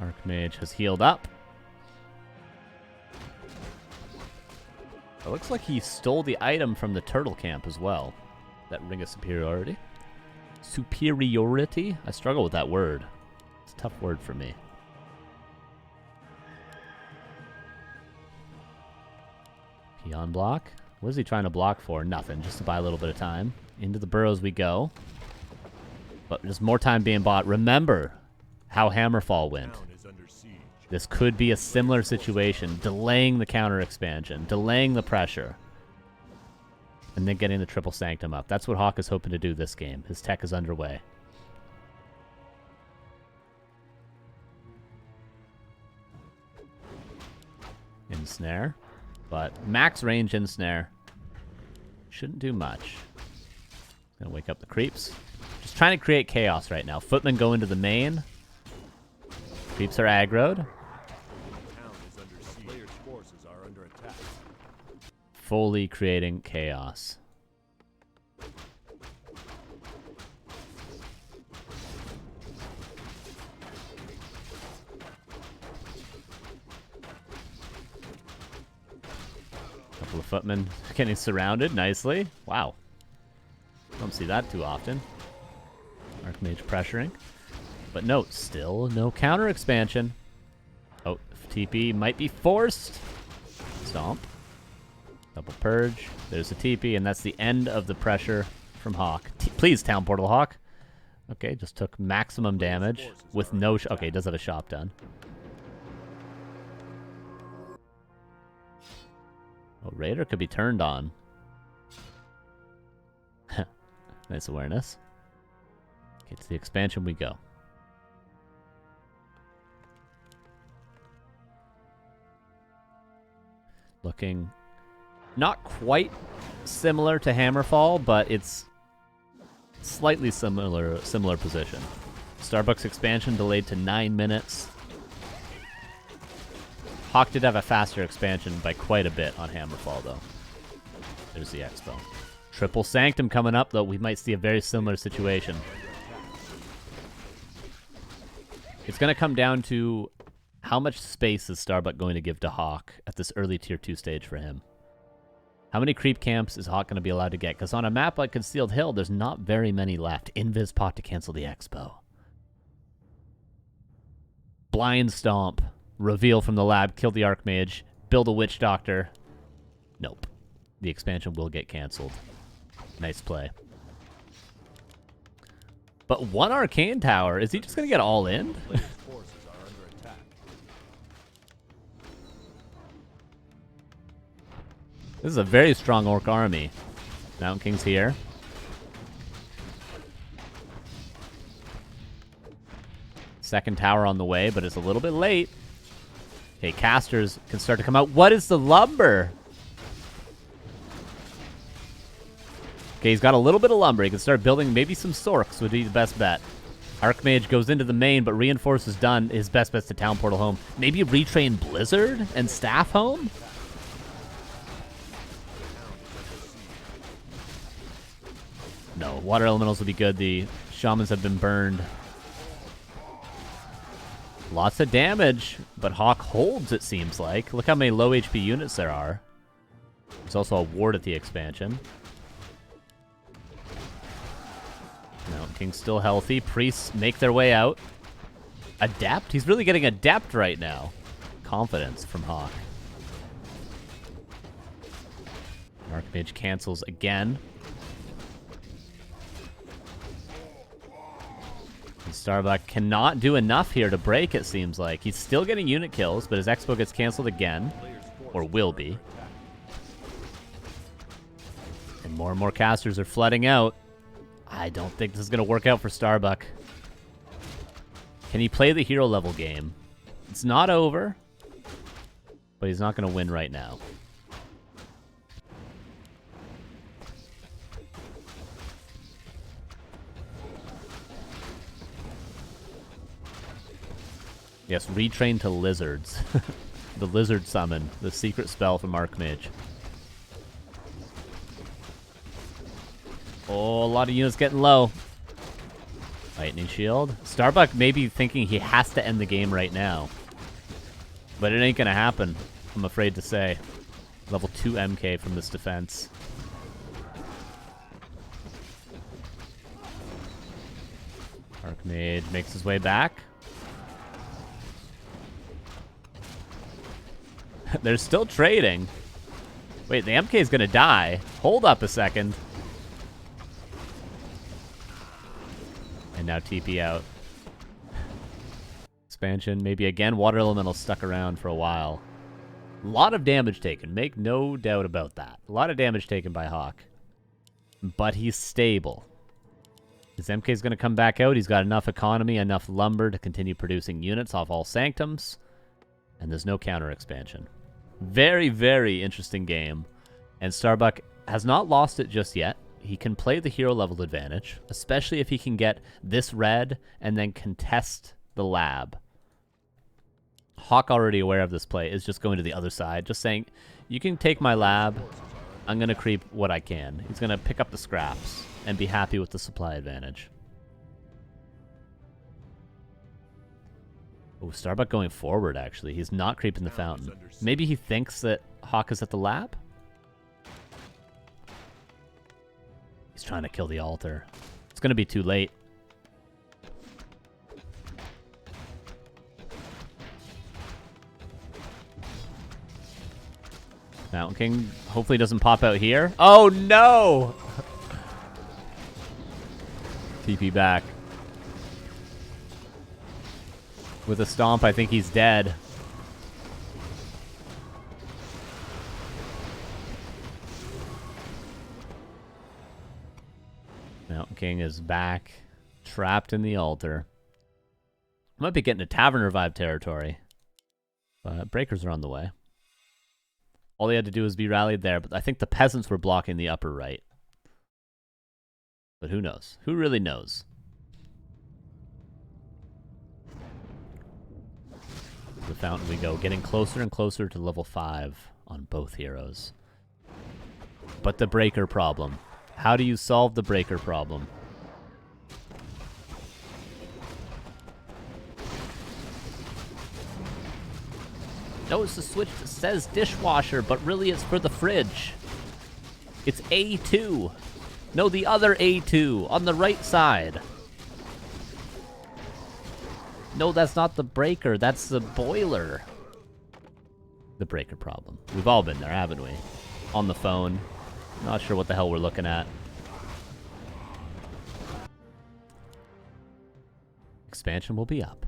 Archmage has healed up. It looks like he stole the item from the turtle camp as well. That ring of superiority. Superiority? I struggle with that word. It's a tough word for me. Peon block. What is he trying to block for? Nothing. Just to buy a little bit of time. Into the burrows we go. But there's more time being bought. Remember how Hammerfall went. This could be a similar situation. Delaying the counter expansion. Delaying the pressure. And then getting the triple sanctum up. That's what HawK is hoping to do this game. His tech is underway. Ensnare. But max range ensnare. Shouldn't do much. Gonna wake up the creeps. Just trying to create chaos right now. Footmen go into the main. Creeps are aggroed. Fully creating chaos. Couple of footmen getting surrounded nicely. Wow. Don't see that too often. Archmage pressuring. But note, still no counter expansion. Oh, TP might be forced. Stomp. Double purge. There's a TP, and that's the end of the pressure from HawK. Please, Town Portal HawK. Okay, just took maximum damage with no... okay, he does have a shop done. Oh, Raider could be turned on. Nice awareness. Okay, to the expansion we go. Looking not quite similar to Hammerfall, but it's slightly similar position. Starbuck's expansion delayed to 9 minutes. HawK did have a faster expansion by quite a bit on Hammerfall, though. There's the Expo. Triple Sanctum coming up, though. We might see a very similar situation. It's going to come down to how much space is Starbuck going to give to HawK at this early Tier 2 stage for him. How many creep camps is HawK going to be allowed to get? Because on a map like Concealed Hill, there's not very many left. Invis pot to cancel the Expo. Blind Stomp. Reveal from the lab. Kill the Archmage. Build a Witch Doctor. Nope. The expansion will get canceled. Nice play. But one Arcane Tower. Is he just going to get all in? This is a very strong Orc army. Mountain King's here. Second tower on the way, but it's a little bit late. Okay, casters can start to come out. What is the lumber? Okay, he's got a little bit of lumber. He can start building maybe some Sorks would be the best bet. Archmage goes into the main, but Reinforce is done. His best bet's to Town Portal home. Maybe retrain Blizzard and Staff home? No, water elementals would be good. The shamans have been burned. Lots of damage, but HawK holds, it seems like. Look how many low HP units there are. There's also a ward at the expansion. Mountain King's still healthy. Priests make their way out. Adept? He's really getting adept right now. Confidence from HawK. Archmage cancels again. And Starbuck cannot do enough here to break, it seems like. He's still getting unit kills, but his Expo gets canceled again. Or will be. And more casters are flooding out. I don't think this is going to work out for Starbuck. Can he play the hero level game? It's not over, but he's not going to win right now. Yes, retrain to lizards. The lizard summon, the secret spell from Archmage. Oh, a lot of units getting low. Lightning Shield. Starbuck may be thinking he has to end the game right now. But it ain't gonna happen, I'm afraid to say. Level 2 MK from this defense. Archmage makes his way back. They're still trading. Wait, the MK is going to die. Hold up a second. And now TP out. Expansion, maybe again. Water Elemental stuck around for a while. A lot of damage taken. Make no doubt about that. A lot of damage taken by HawK. But he's stable. His MK is going to come back out. He's got enough economy, enough lumber to continue producing units off all sanctums. And there's no counter expansion. Very, very interesting game. And Starbuck has not lost it just yet. He can play the hero level advantage, especially if he can get this red and then contest the lab. HawK, already aware of this play, is just going to the other side, just saying, you can take my lab, I'm going to creep what I can. He's going to pick up the scraps and be happy with the supply advantage. Oh, Starbuck going forward, actually. He's not creeping the fountain. Maybe he thinks that HawK is at the lab? He's trying to kill the altar. It's going to be too late. Mountain King hopefully doesn't pop out here. Oh, no! TP back. With a stomp, I think he's dead. Mountain King is back, trapped in the altar. Might be getting a Tavern Revive territory. But breakers are on the way. All they had to do was be rallied there, but I think the peasants were blocking the upper right. But who knows? Who really knows? The fountain we go, getting closer and closer to level 5 on both heroes. But the breaker problem. How do you solve the breaker problem? Notice the switch that says dishwasher, but really it's for the fridge. It's A2. No, the other A2 on the right side. No, that's not the breaker. That's the boiler. The breaker problem. We've all been there, haven't we? On the phone. Not sure what the hell we're looking at. Expansion will be up.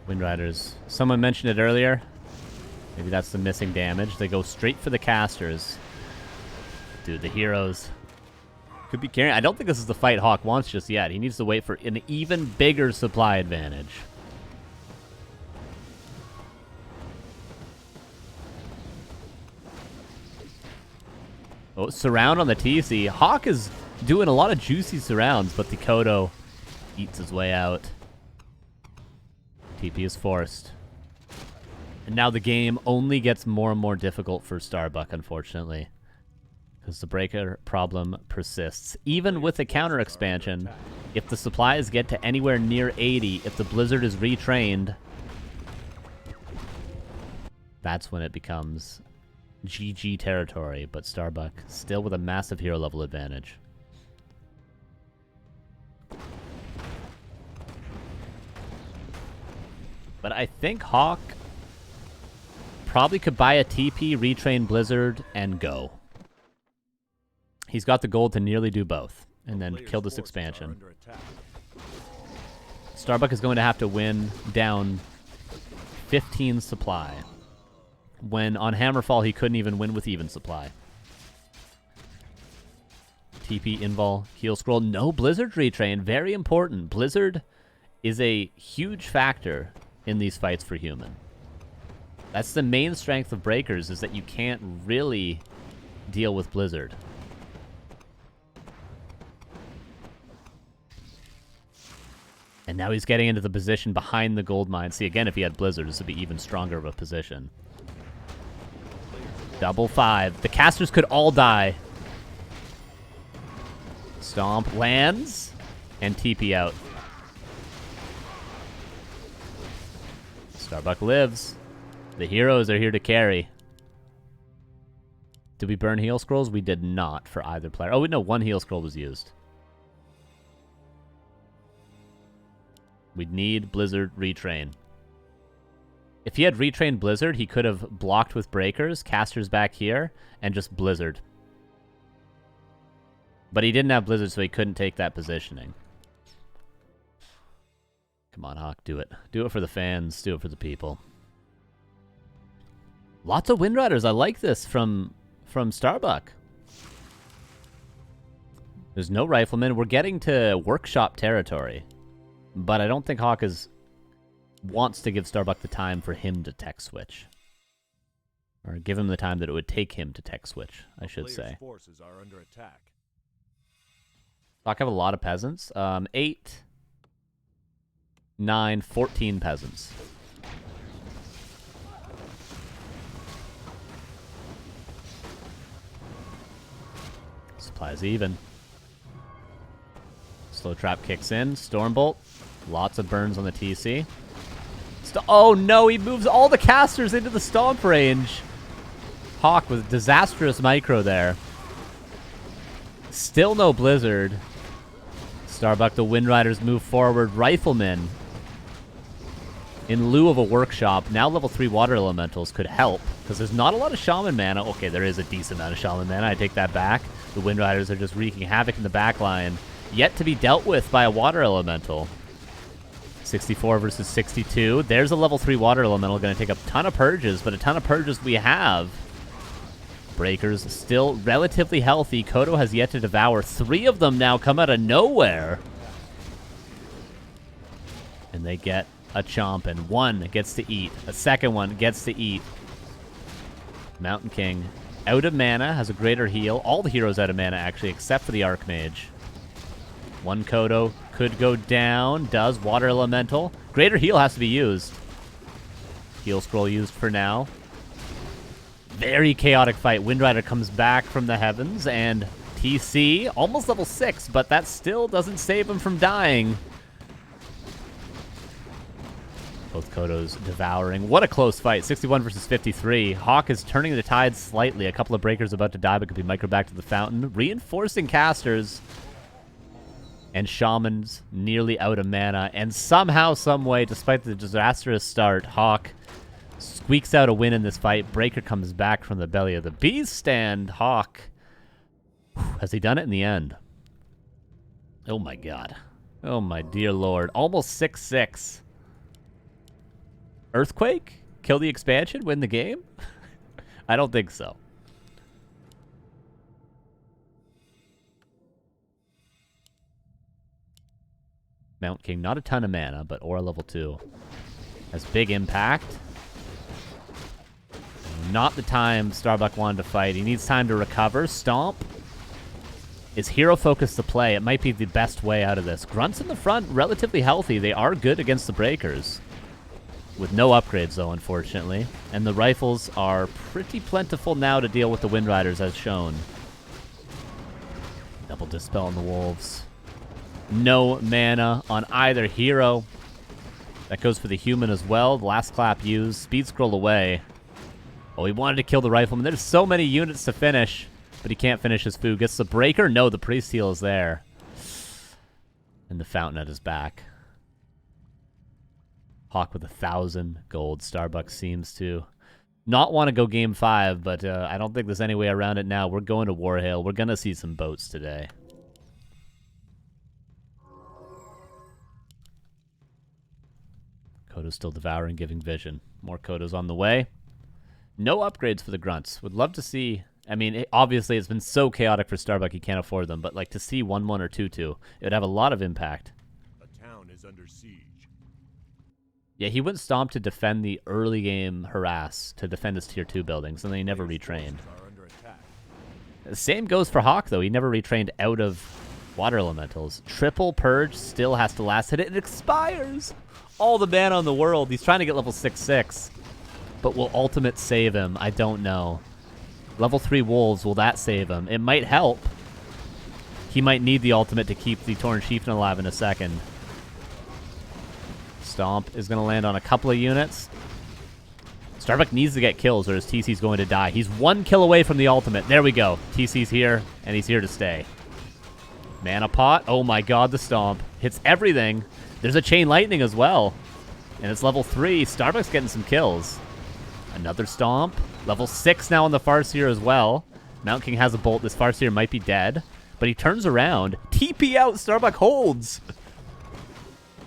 Windriders. Someone mentioned it earlier. Maybe that's the missing damage. They go straight for the casters. Dude, the heroes could be carrying. I don't think this is the fight HawK wants just yet. He needs to wait for an even bigger supply advantage. Oh, surround on the TC. HawK is doing a lot of juicy surrounds, but the Kodo eats his way out. TP is forced. And now the game only gets more and more difficult for Starbuck, unfortunately. Because the breaker problem persists. Even with a counter expansion, if the supplies get to anywhere near 80, if the Blizzard is retrained, that's when it becomes GG territory. But Starbuck still with a massive hero level advantage. But I think HawK probably could buy a TP, retrain Blizzard, and go. He's got the gold to nearly do both, and then kill this expansion. Starbuck is going to have to win down 15 supply, when on Hammerfall he couldn't even win with even supply. TP, invul, heal scroll, no Blizzard retrain, very important. Blizzard is a huge factor in these fights for human. That's the main strength of breakers, is that you can't really deal with Blizzard. And now he's getting into the position behind the gold mine. See, again, if he had Blizzard, this would be even stronger of a position. Double 5. The casters could all die. Stomp lands and TP out. Starbuck lives. The heroes are here to carry. Did we burn heal scrolls? We did not for either player. Oh, no, one heal scroll was used. We'd need Blizzard retrain. If he had retrained Blizzard, he could have blocked with breakers, casters back here, and just Blizzard. But he didn't have Blizzard, so he couldn't take that positioning. Come on, HawK, do it. Do it for the fans. Do it for the people. Lots of Wind Riders. I like this from Starbuck. There's no Rifleman. We're getting to workshop territory. But I don't think HawK wants to give Starbuck the time for him to tech switch. Or give him the time that it would take him to tech switch, I should say. Forces are under attack. HawK have a lot of peasants. 8, 9, 14 peasants. Supplies even. Slow trap kicks in. Stormbolt. Lots of burns on the TC. Oh no, he moves all the casters into the stomp range. HawK with disastrous micro there. Still no Blizzard. Starbuck, the Wind Riders move forward. Rifleman, in lieu of a workshop, now level 3 water elementals could help, because there's not a lot of shaman mana. Okay, there is a decent amount of shaman mana. I take that back. The Wind Riders are just wreaking havoc in the back line. Yet to be dealt with by a water elemental. 64 versus 62. There's a level 3 water elemental. Going to take a ton of purges, but a ton of purges we have. Breakers still relatively healthy. Kodo has yet to devour. 3 of them now come out of nowhere. And they get a chomp, and one gets to eat. A second one gets to eat. Mountain King out of mana, has a greater heal. All the heroes out of mana, actually, except for the Archmage. One Kodo could go down. Does. Water Elemental. Greater heal has to be used. Heal scroll used for now. Very chaotic fight. Wind Rider comes back from the heavens, and TC, almost level 6, but that still doesn't save him from dying. Both Kodos devouring. What a close fight. 61 versus 53. HawK is turning the tide slightly. A couple of breakers about to die, but could be micro back to the fountain. Reinforcing casters. And shamans nearly out of mana. And somehow, someway, despite the disastrous start, HawK squeaks out a win in this fight. Breaker comes back from the belly of the beast, and HawK, has he done it in the end? Oh my god. Oh my dear lord. Almost 6-6. Earthquake? Kill the expansion? Win the game? I don't think so. Mount King, not a ton of mana, but Aura level 2 has big impact. Not the time Starbuck wanted to fight. He needs time to recover. Stomp is hero focused to play. It might be the best way out of this. Grunts in the front, relatively healthy. They are good against the breakers. With no upgrades, though, unfortunately. And the rifles are pretty plentiful now to deal with the Wind Riders, as shown. Double Dispel on the Wolves. No mana on either hero. That goes for the human as well. The last clap used. Speed scroll away. Oh, he wanted to kill the rifleman. There's so many units to finish, but he can't finish his food. Gets the breaker? No, the priest heal is there. And the fountain at his back. HawK with 1,000 gold. Starbuck seems to not want to go game 5, but I don't think there's any way around it now. We're going to Warhail. We're going to see some boats today. Kodo's still devouring, giving vision. More Kodos on the way. No upgrades for the grunts. Would love to see... I mean, obviously it's been so chaotic for Starbuck he can't afford them, but like to see 1-1 or 2-2, it would have a lot of impact. The town is under siege. Yeah, he went Stomp to defend the early game Harass, to defend his tier 2 buildings, and then he never retrained. The same goes for HawK, though. He never retrained out of water elementals. Triple Purge still has to last hit. It expires! All the mana in the world. He's trying to get level 6-6. But will Ultimate save him? I don't know. Level 3 Wolves, will that save him? It might help. He might need the ultimate to keep the Torn Chieftain alive in a second. Stomp is going to land on a couple of units. Starbuck needs to get kills or his TC's going to die. He's 1 kill away from the ultimate. There we go. TC's here, and he's here to stay. Mana Pot. Oh my god, the Stomp. Hits everything. There's a Chain Lightning as well. And it's level 3. Starbuck's getting some kills. Another Stomp. Level 6 now on the Farseer as well. Mount King has a bolt. This Farseer might be dead. But he turns around. TP out. Starbuck holds.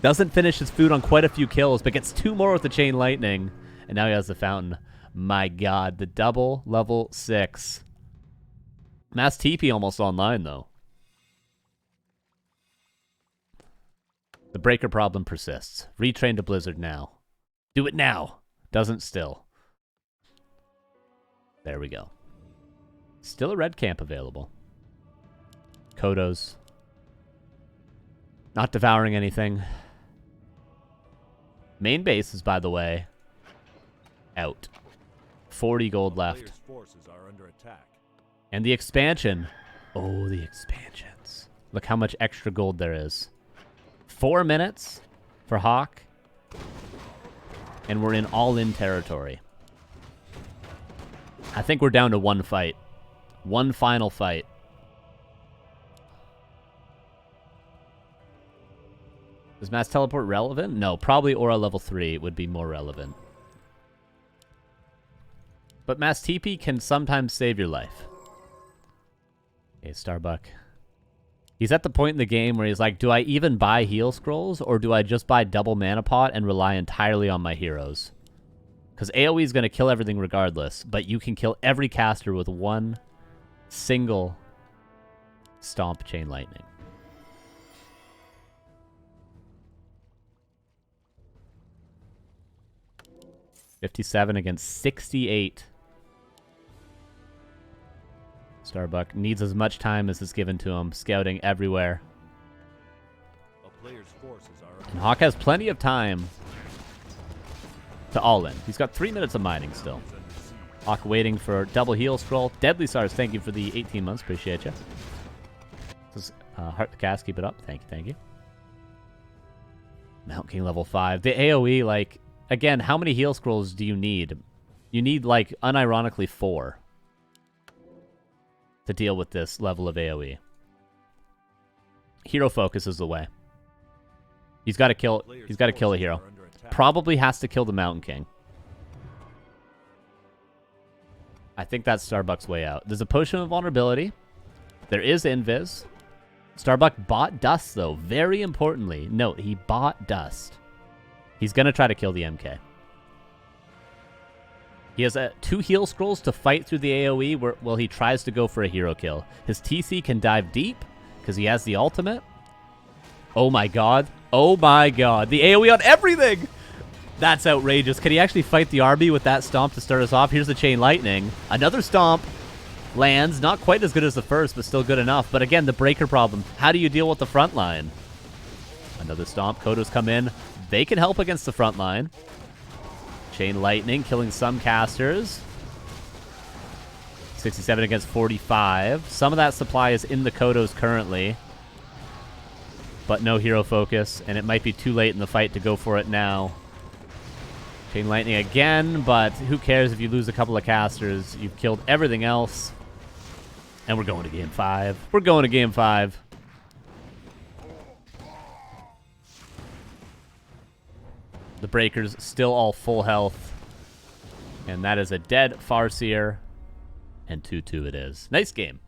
Doesn't finish his food on quite a few kills, but gets 2 more with the Chain Lightning. And now he has the Fountain. My god, the double level 6. Mass TP almost online, though. The breaker problem persists. Retrain to Blizzard now. Do it now. Doesn't still. There we go. Still a red camp available. Kodos. Not devouring anything. Main base is, by the way, out. 40 gold left. Forces are under attack. And the expansion. Oh, the expansions. Look how much extra gold there is. 4 minutes for HawK. And we're in all-in territory. I think we're down to 1 fight. 1 final fight. Is Mass Teleport relevant? No, probably Aura level 3 would be more relevant. But Mass TP can sometimes save your life. Okay, Starbuck. He's at the point in the game where he's like, do I even buy heal scrolls, or do I just buy double mana pot and rely entirely on my heroes? Because AoE is going to kill everything regardless, but you can kill every caster with 1 single Stomp Chain Lightning. $57 against 68. Starbuck needs as much time as is given to him, scouting everywhere. A player's forces are And HawK has plenty of time to all-in. He's got 3 minutes of mining still. HawK waiting for double heal scroll. Deadly Stars, thank you for the 18 months. Appreciate you. This is Heart the Cast, keep it up. Thank you, thank you. Mount King level 5. The AoE, like, again, how many heal scrolls do you need? You need, like, unironically 4 to deal with this level of AoE. Hero focus is the way. He's got to kill a hero. Probably has to kill the Mountain King. I think that's Starbuck's way out. There's a Potion of Vulnerability. There is Invis. Starbuck bought Dust, though. Very importantly. Note, he bought Dust. He's going to try to kill the MK. He has 2 heal scrolls to fight through the AoE while he tries to go for a hero kill. His TC can dive deep because he has the ultimate. Oh my god. Oh my god. The AoE on everything! That's outrageous. Can he actually fight the RB with that Stomp to start us off? Here's the Chain Lightning. Another Stomp lands. Not quite as good as the first, but still good enough. But again, the breaker problem. How do you deal with the front line? Another Stomp. Kodos come in. They can help against the front line. Chain Lightning killing some casters. 67 against 45. Some of that supply is in the Kodos currently. But no hero focus, and it might be too late in the fight to go for it now. Chain Lightning again, but who cares if you lose a couple of casters? You've killed everything else. And we're going to game 5. We're going to game 5. The Breakers still all full health. And that is a dead Farseer. And 2-2 it is. Nice game.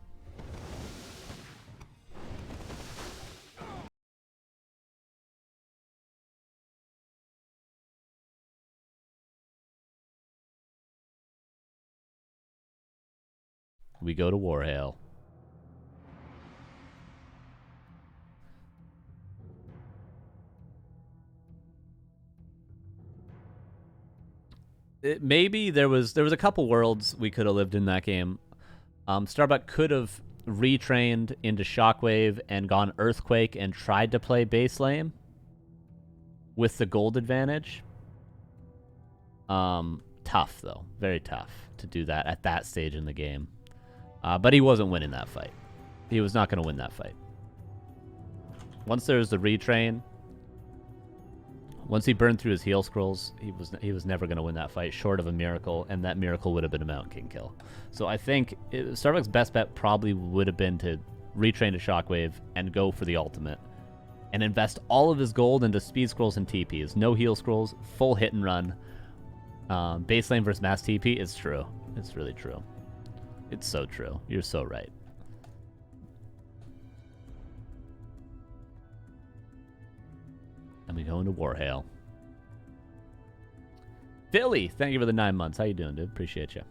We go to Warhail. Maybe there was a couple worlds we could have lived in that game. Starbuck could have retrained into Shockwave and gone Earthquake and tried to play base lane with the gold advantage. Tough, though. Very tough to do that at that stage in the game. But he wasn't winning that fight. He was not going to win that fight. Once there's the retrain, once he burned through his heal scrolls, he was never going to win that fight, short of a miracle, and that miracle would have been a Mountain King kill. So I think Starbuck's best bet probably would have been to retrain to Shockwave and go for the ultimate, and invest all of his gold into speed scrolls and TPs. No heal scrolls, full hit and run. Base lane versus mass TP is true. It's really true. It's so true. You're so right. And we go into Warhail. Philly, thank you for the 9 months. How you doing, dude? Appreciate you.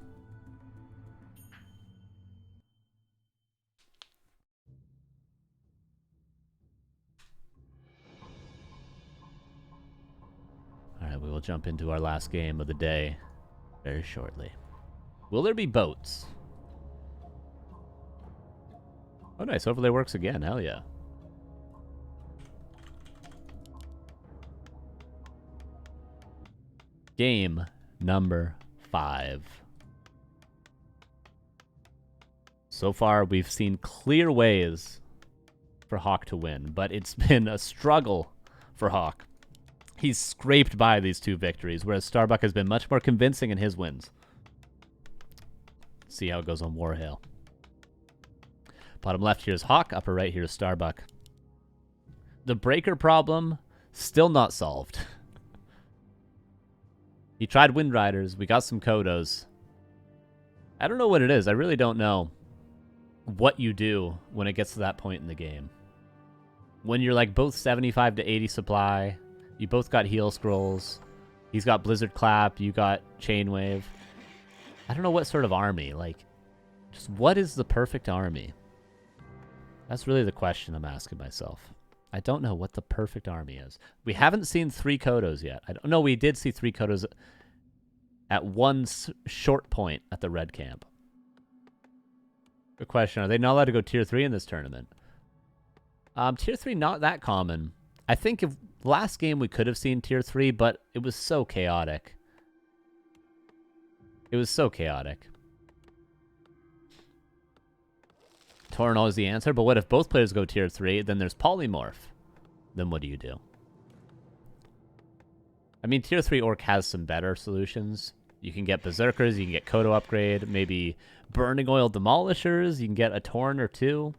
All right, we will jump into our last game of the day very shortly. Will there be boats? Oh, nice. Overlay works again. Hell yeah. Game number 5. So far, we've seen clear ways for HawK to win, but it's been a struggle for HawK. He's scraped by these 2 victories, whereas Starbuck has been much more convincing in his wins. See how it goes on Warhail. Bottom left here is HawK, upper right here is Starbuck. The breaker problem, still not solved. He tried Wind Riders. We got some Kodos. I don't know what it is. I really don't know what you do when it gets to that point in the game. When you're like both 75 to 80 supply, you both got heal scrolls. He's got Blizzard Clap. You got Chainwave. I don't know what sort of army. Like, just what is the perfect army? That's really the question I'm asking myself. I don't know what the perfect army is. We haven't seen 3 Kodos yet. I don't know. We did see 3 Kodos at one short point at the red camp. Good question. Are they not allowed to go tier 3 in this tournament? Tier 3 not that common. I think if last game we could have seen tier 3, but it was so chaotic. It was so chaotic. Tornal is the answer, but what if both players go tier 3? Then there's Polymorph. Then what do you do? I mean, tier 3 Orc has some better solutions. You can get Berserkers, you can get Kodo upgrade, maybe Burning Oil Demolishers, you can get a Torn or 2.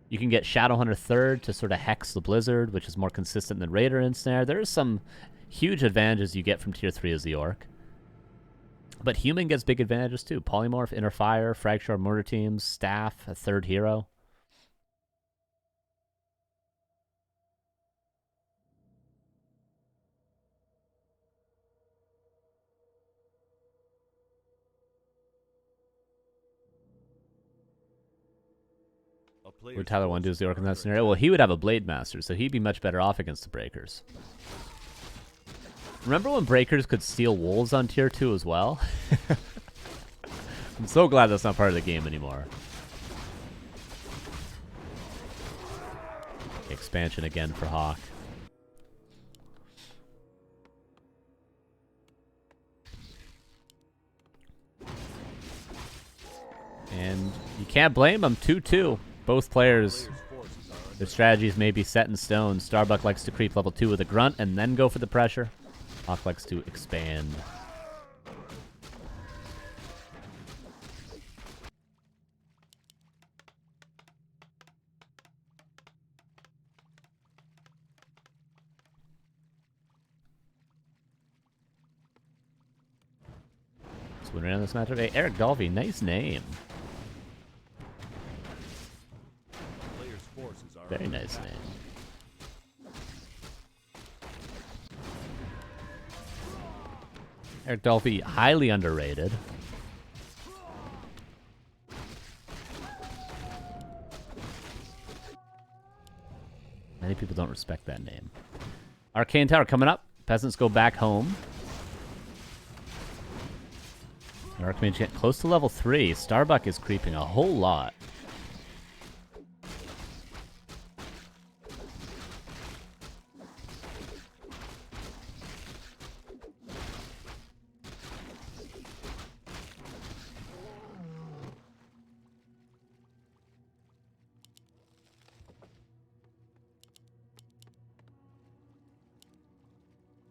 You can get Shadowhunter 3rd to sort of hex the Blizzard, which is more consistent than Raider Ensnare. There are some huge advantages you get from tier 3 as the Orc. But Human gets big advantages too. Polymorph, Inner Fire, Fracture Mortar Teams, Staff, a 3rd hero. Would Tyler want to do as the Orc in that scenario? Well, he would have a Blade Master, so he'd be much better off against the Breakers. Remember when Breakers could steal Wolves on tier 2 as well? I'm so glad that's not part of the game anymore. Expansion again for HawK. And you can't blame them. 2-2. Both players, their strategies may be set in stone. Starbuck likes to creep level 2 with a grunt and then go for the pressure. HawK likes to expand. Let's win around this matchup. Hey, Eric Dolphy, nice name. Very nice name. Eric Dolphy, highly underrated. Many people don't respect that name. Arcane Tower coming up. Peasants go back home. Archmage get close to level 3. Starbuck is creeping a whole lot.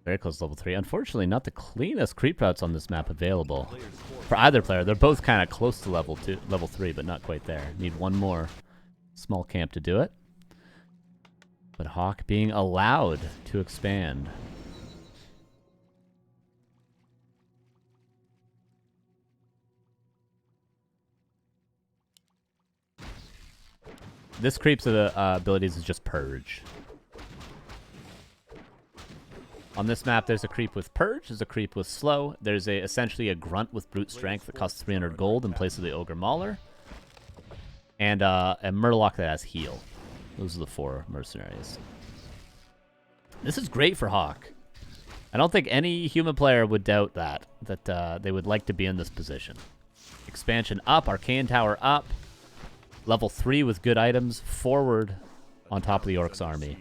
Very close to level 3. Unfortunately, not the cleanest creep routes on this map available for either player. They're both kind of close to level 3, but not quite there. Need one more small camp to do it. But HawK being allowed to expand. This creep's abilities is just Purge. On this map, there's a creep with Purge, there's a creep with Slow, there's essentially a Grunt with Brute Strength that costs 300 gold in place of the Ogre Mauler, and a Murloc that has Heal. Those are the 4 mercenaries. This is great for HawK. I don't think any human player would doubt that they would like to be in this position. Expansion up, Arcane Tower up, level 3 with good items, forward on top of the Orcs army.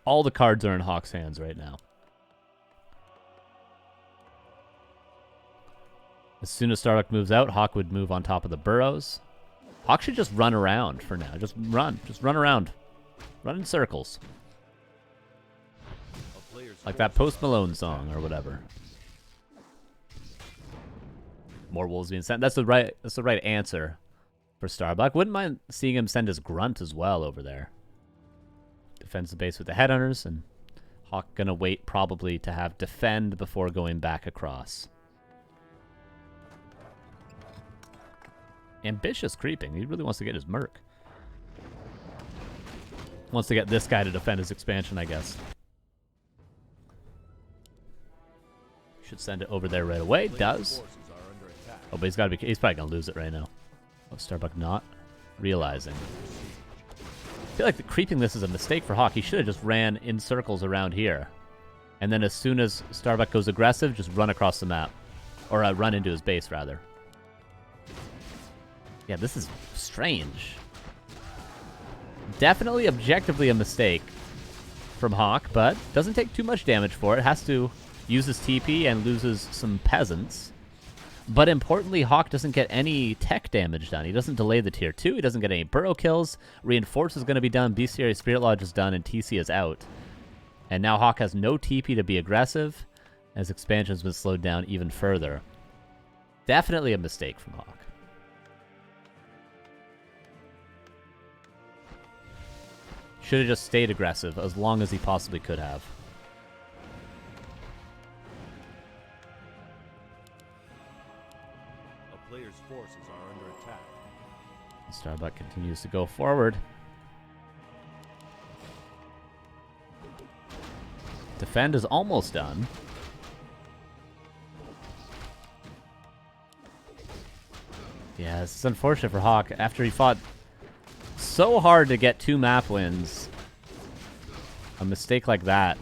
All the cards are in HawK's hands right now. As soon as Starbuck moves out, HawK would move on top of the burrows. HawK should just run around for now. Just run around. Run in circles. Like that Post Malone song or whatever. More wolves being sent. That's the right answer for Starbuck. Wouldn't mind seeing him send his Grunt as well over there. Defends the base with the Headhunters, and HawK gonna wait probably to have defend before going back across. Ambitious creeping. He really wants to get his Merc. Wants to get this guy to defend his expansion, I guess. Should send it over there right away. Does. Oh, but he's probably gonna lose it right now. Oh, Starbuck not realizing. I feel like creeping this is a mistake for HawK. He should have just ran in circles around here. And then as soon as Starbuck goes aggressive, just run across the map. Or run into his base, rather. Yeah, this is strange. Definitely objectively a mistake from HawK, but doesn't take too much damage for it. Has to use his TP and loses some peasants. But importantly, HawK doesn't get any tech damage done. He doesn't delay the tier 2. He doesn't get any burrow kills. Reinforce is going to be done. Bestiary Spirit Lodge is done, and TC is out. And now HawK has no TP to be aggressive, as expansion has been slowed down even further. Definitely a mistake from HawK. Should have just stayed aggressive as long as he possibly could have. A player's forces are under attack. Starbuck continues to go forward. Defend is almost done. Yeah, this is unfortunate for HawK. After he fought so hard to get 2 map wins, a mistake like that,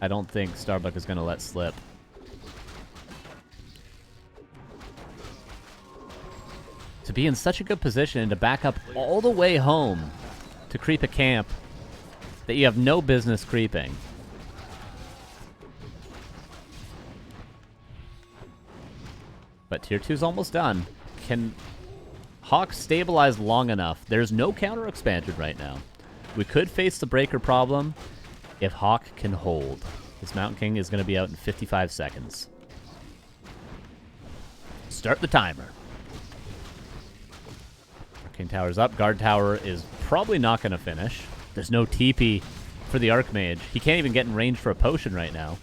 I don't think Starbuck is going to let slip. To be in such a good position and to back up all the way home to creep a camp that you have no business creeping. But tier 2 is almost done. Can HawK stabilize long enough? There's no counter expansion right now. We could face the breaker problem if HawK can hold. This Mountain King is going to be out in 55 seconds. Start the timer. Arcane Tower's up. Guard Tower is probably not going to finish. There's no TP for the Archmage. He can't even get in range for a potion right now.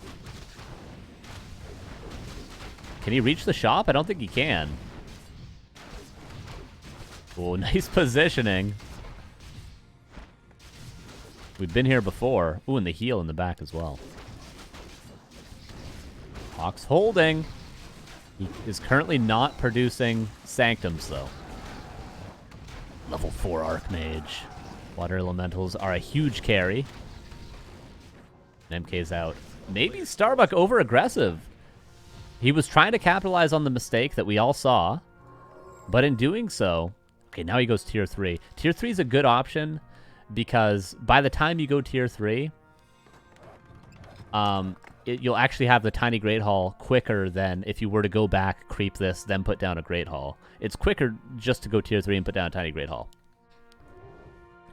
Can he reach the shop? I don't think he can. Oh, nice positioning. We've been here before. Ooh, and the heal in the back as well. HawK's holding. He is currently not producing Sanctums, though. Level 4 Archmage. Water Elementals are a huge carry. MK's out. Maybe Starbuck over-aggressive. He was trying to capitalize on the mistake that we all saw. But in doing so... Okay, now he goes tier 3. Tier 3 is a good option because by the time you go tier 3, you'll actually have the Tiny Great Hall quicker than if you were to go back, creep this, then put down a Great Hall. It's quicker just to go tier 3 and put down a Tiny Great Hall.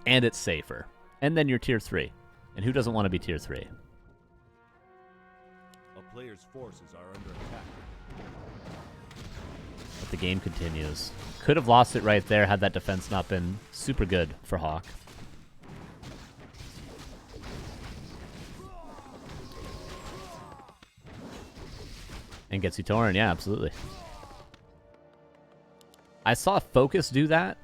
And it's safer. And then you're tier 3. And who doesn't want to be tier 3? A player's forces are under attack. But the game continues. Could have lost it right there had that defense not been super good for HawK. And gets you torn, yeah, absolutely. I saw Focus do that,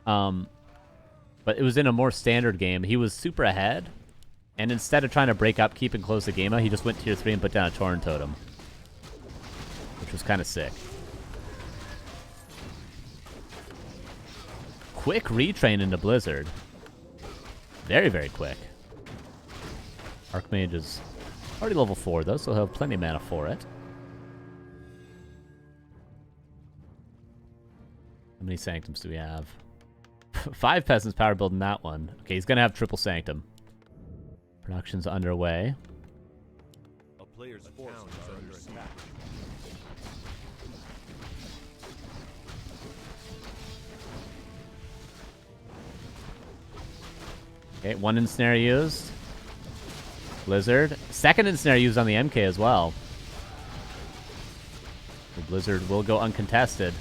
but it was in a more standard game. He was super ahead, and instead of trying to break up, keep and close the game out, he just went tier 3 and put down a Torn Totem, which was kind of sick. Quick retrain into Blizzard. Very, very quick. Archmage is already level 4, though, so he'll have plenty of mana for it. How many Sanctums do we have? 5 Peasants power building that one. Okay, he's going to have triple Sanctum. Production's underway. A player's forces are under attack. Okay, 1 Ensnare used. Blizzard. 2nd Ensnare used on the MK as well. The Blizzard will go uncontested.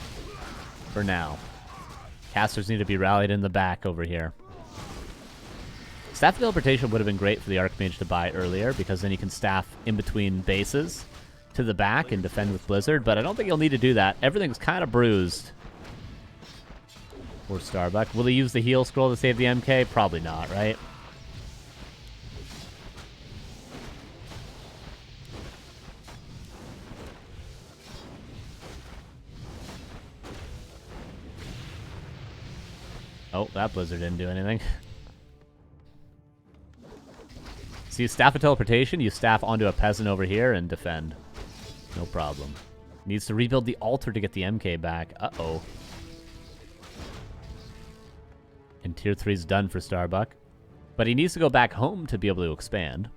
For now. Casters need to be rallied in the back over here. Staff Teleportation would have been great for the Archmage to buy earlier, because then you can staff in between bases to the back and defend with Blizzard, but I don't think you'll need to do that. Everything's kind of bruised for Starbuck. Will he use the heal scroll to save the MK? Probably not, right? Oh, that Blizzard didn't do anything. So you staff a teleportation, you staff onto a peasant over here and defend. No problem. Needs to rebuild the altar to get the MK back. Uh-oh. And tier 3's done for Starbuck. But he needs to go back home to be able to expand.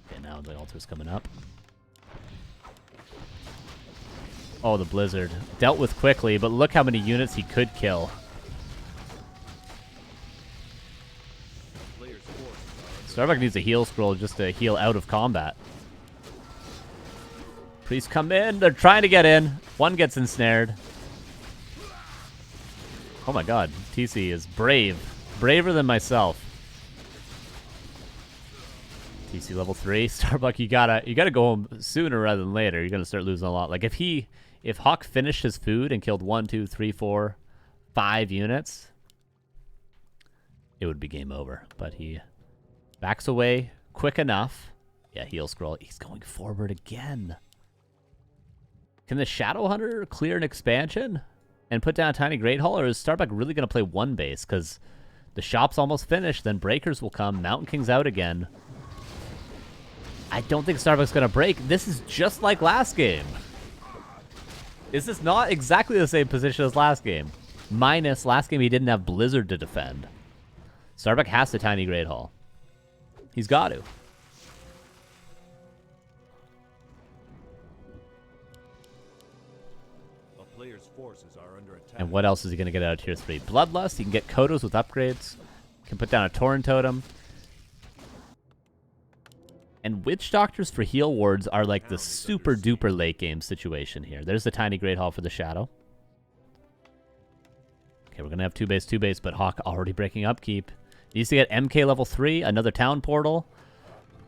Okay, now the altar's coming up. Oh, the Blizzard. Dealt with quickly, but look how many units he could kill. Starbuck needs a heal scroll just to heal out of combat. Priests come in. They're trying to get in. One gets ensnared. Oh my god. TC is brave. Braver than myself. TC level 3. Starbuck, you gotta go home sooner rather than later. You're gonna start losing a lot. Like if HawK finished his food and killed 1, 2, 3, 4, 5 units, it would be game over. But he backs away quick enough. Yeah, heal scroll. He's going forward again. Can the Shadow Hunter clear an expansion and put down a tiny Great Hall, or is Starbuck really going to play one base? Because the shop's almost finished, then Breakers will come. Mountain King's out again. I don't think Starbuck's going to break. This is just like last game. Is this not exactly the same position as last game? Minus last game he didn't have Blizzard to defend. Starbuck has to tiny Great Hall. He's got to. A player's forces are under attack. And what else is he going to get out of tier 3? Bloodlust. He can get Kodos with upgrades. Can put down a Torrent Totem. And Witch Doctors for heal wards are like the super duper late game situation here. There's the tiny Great Hall for the Shadow. Okay, we're going to have 2 base, but HawK already breaking upkeep. Needs to get MK level 3, another town portal,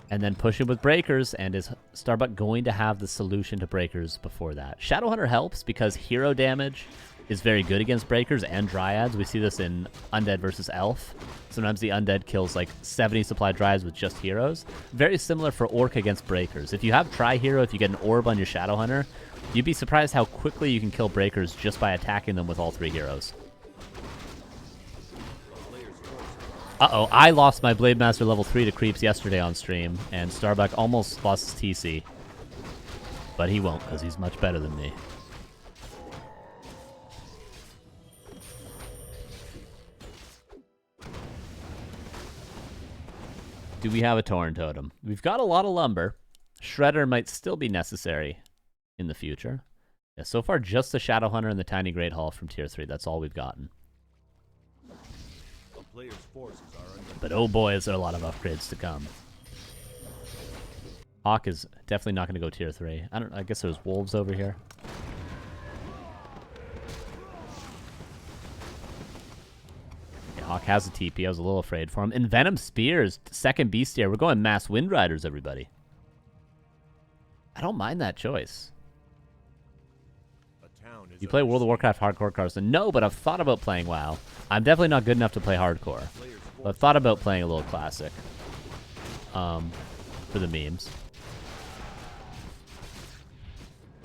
and then push it with Breakers. And is Starbuck going to have the solution to Breakers before that? Shadowhunter helps because hero damage is very good against Breakers and Dryads. We see this in Undead versus Elf. Sometimes the Undead kills like 70 supply Dryads with just heroes. Very similar for Orc against Breakers. If you have Tri-Hero, if you get an Orb on your Shadowhunter, you'd be surprised how quickly you can kill Breakers just by attacking them with all 3 heroes. Uh-oh, I lost my Blade Master level 3 to creeps yesterday on stream, and Starbuck almost lost his TC. But he won't, because he's much better than me. Do we have a Torn Totem? We've got a lot of lumber. Shredder might still be necessary in the future. Yeah, so far just the Shadowhunter and the Tiny Great Hall from tier 3. That's all we've gotten. A player's forces are under But oh boy, is there a lot of upgrades to come. HawK is definitely not going to go tier 3. I guess there's wolves over here. Yeah, HawK has a TP. I was a little afraid for him. And Venom Spears, second Beastier. We're going Mass Wind Riders, everybody. I don't mind that choice. You play World of Warcraft hardcore, Carson? No, but I've thought about playing WoW. I'm definitely not good enough to play hardcore. But I've thought about playing a little classic. For the memes.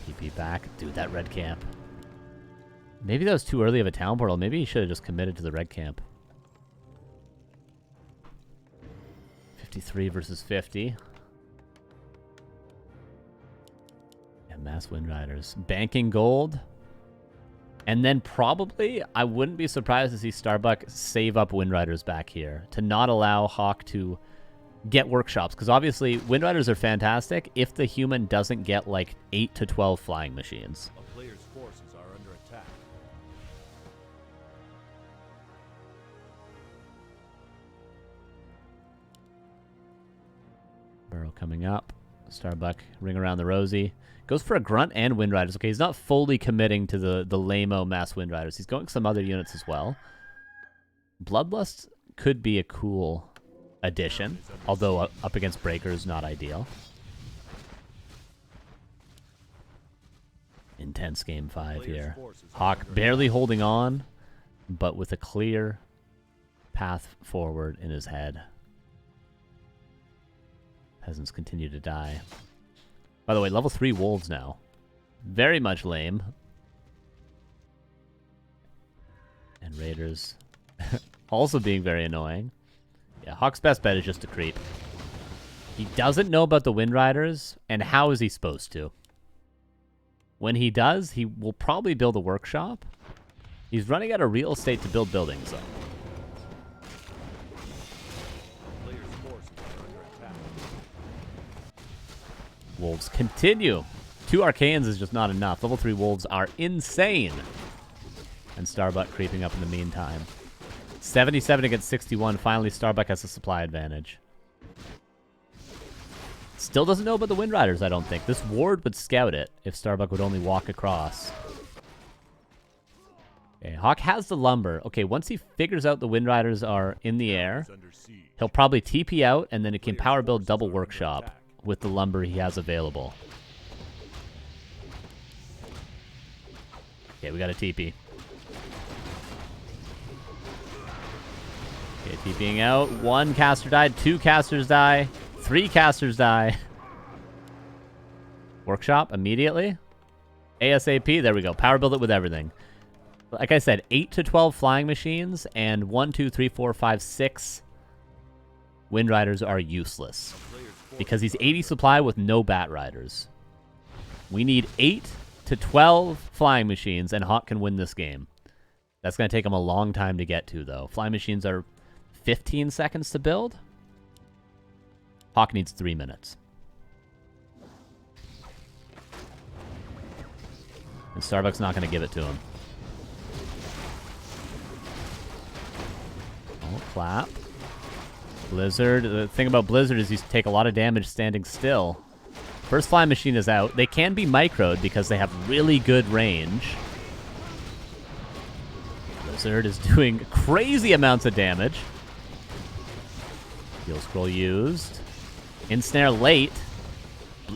TP back. Dude, that red camp. Maybe that was too early of a town portal. Maybe he should have just committed to the red camp. 53 versus 50. Yeah, Mass Wind Riders. Banking gold. And then probably, I wouldn't be surprised to see Starbuck save up Wind Riders back here to not allow HawK to get workshops. Because obviously, Wind Riders are fantastic if the human doesn't get like 8 to 12 flying machines. A player's forces are under attack. Burrow coming up. Starbuck, ring around the rosy. Goes for a grunt and Wind Riders. Okay, he's not fully committing to the lame-o Mass Wind Riders. He's going some other units as well. Bloodlust could be a cool addition, although up against Breakers, not ideal. Intense game 5 here. HawK barely holding on, but with a clear path forward in his head. Peasants continue to die. By the way, level 3 wolves now. Very much lame. And raiders also being very annoying. Yeah, HawK's best bet is just to creep. He doesn't know about the Wind Riders, and how is he supposed to? When he does, he will probably build a workshop. He's running out of real estate to build buildings, though. Wolves continue. 2 Arcanes is just not enough. Level 3 wolves are insane. And Starbuck creeping up in the meantime. 77 against 61. Finally, Starbuck has a supply advantage. Still doesn't know about the Wind Riders, I don't think. This ward would scout it if Starbuck would only walk across. Okay, HawK has the lumber. Okay, once he figures out the Wind Riders are in the air, he'll probably TP out, and then it can power build double workshop with the lumber he has available. Okay, we got a TP. Okay, TPing out. 1 caster died, 2 casters die, 3 casters die. Workshop immediately. ASAP, there we go. Power build it with everything. Like I said, 8 to 12 flying machines, and 1, 2, 3, 4, 5, 6 Wind Riders are useless. Because he's 80 supply with no Bat Riders. We need 8 to 12 flying machines, and HawK can win this game. That's going to take him a long time to get to, though. Flying machines are 15 seconds to build. HawK needs 3 minutes. And Starbuck's not going to give it to him. Oh, clap. Blizzard. The thing about Blizzard is you take a lot of damage standing still. First flying machine is out. They can be microed because they have really good range. Blizzard is doing crazy amounts of damage. Heal scroll used. Ensnare late.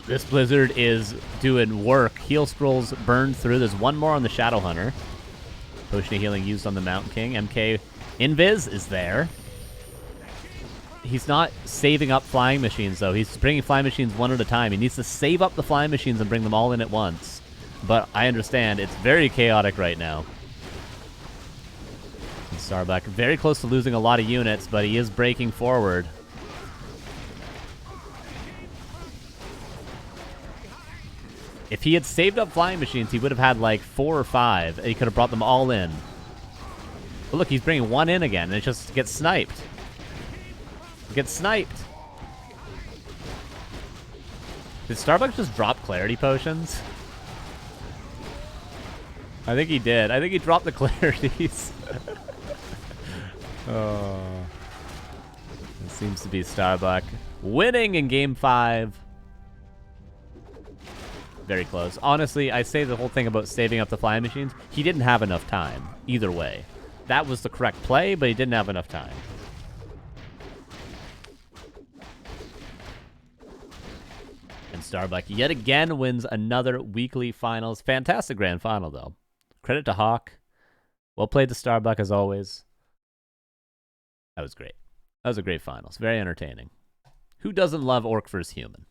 This Blizzard is doing work. Heal scrolls burned through. There's 1 more on the Shadow Hunter. Potion of healing used on the Mountain King. MK Invis is there. He's not saving up flying machines, though. He's bringing flying machines one at a time. He needs to save up the flying machines and bring them all in at once. But I understand. It's very chaotic right now. And Starbuck very close to losing a lot of units, but he is breaking forward. If he had saved up flying machines, he would have had like 4 or 5. And he could have brought them all in. But look, he's bringing 1 in again, and it just gets sniped. Get sniped. Did Starbuck just drop clarity potions? I think he did. I think he dropped the clarities. It seems to be Starbuck winning in game 5. Very close. Honestly, I say the whole thing about saving up the flying machines. He didn't have enough time. Either way. That was the correct play, but he didn't have enough time. And Starbuck yet again wins another weekly finals. Fantastic grand final, though. Credit to HawK. Well played to Starbuck, as always. That was great. That was a great finals. Very entertaining. Who doesn't love Orc vs. Human?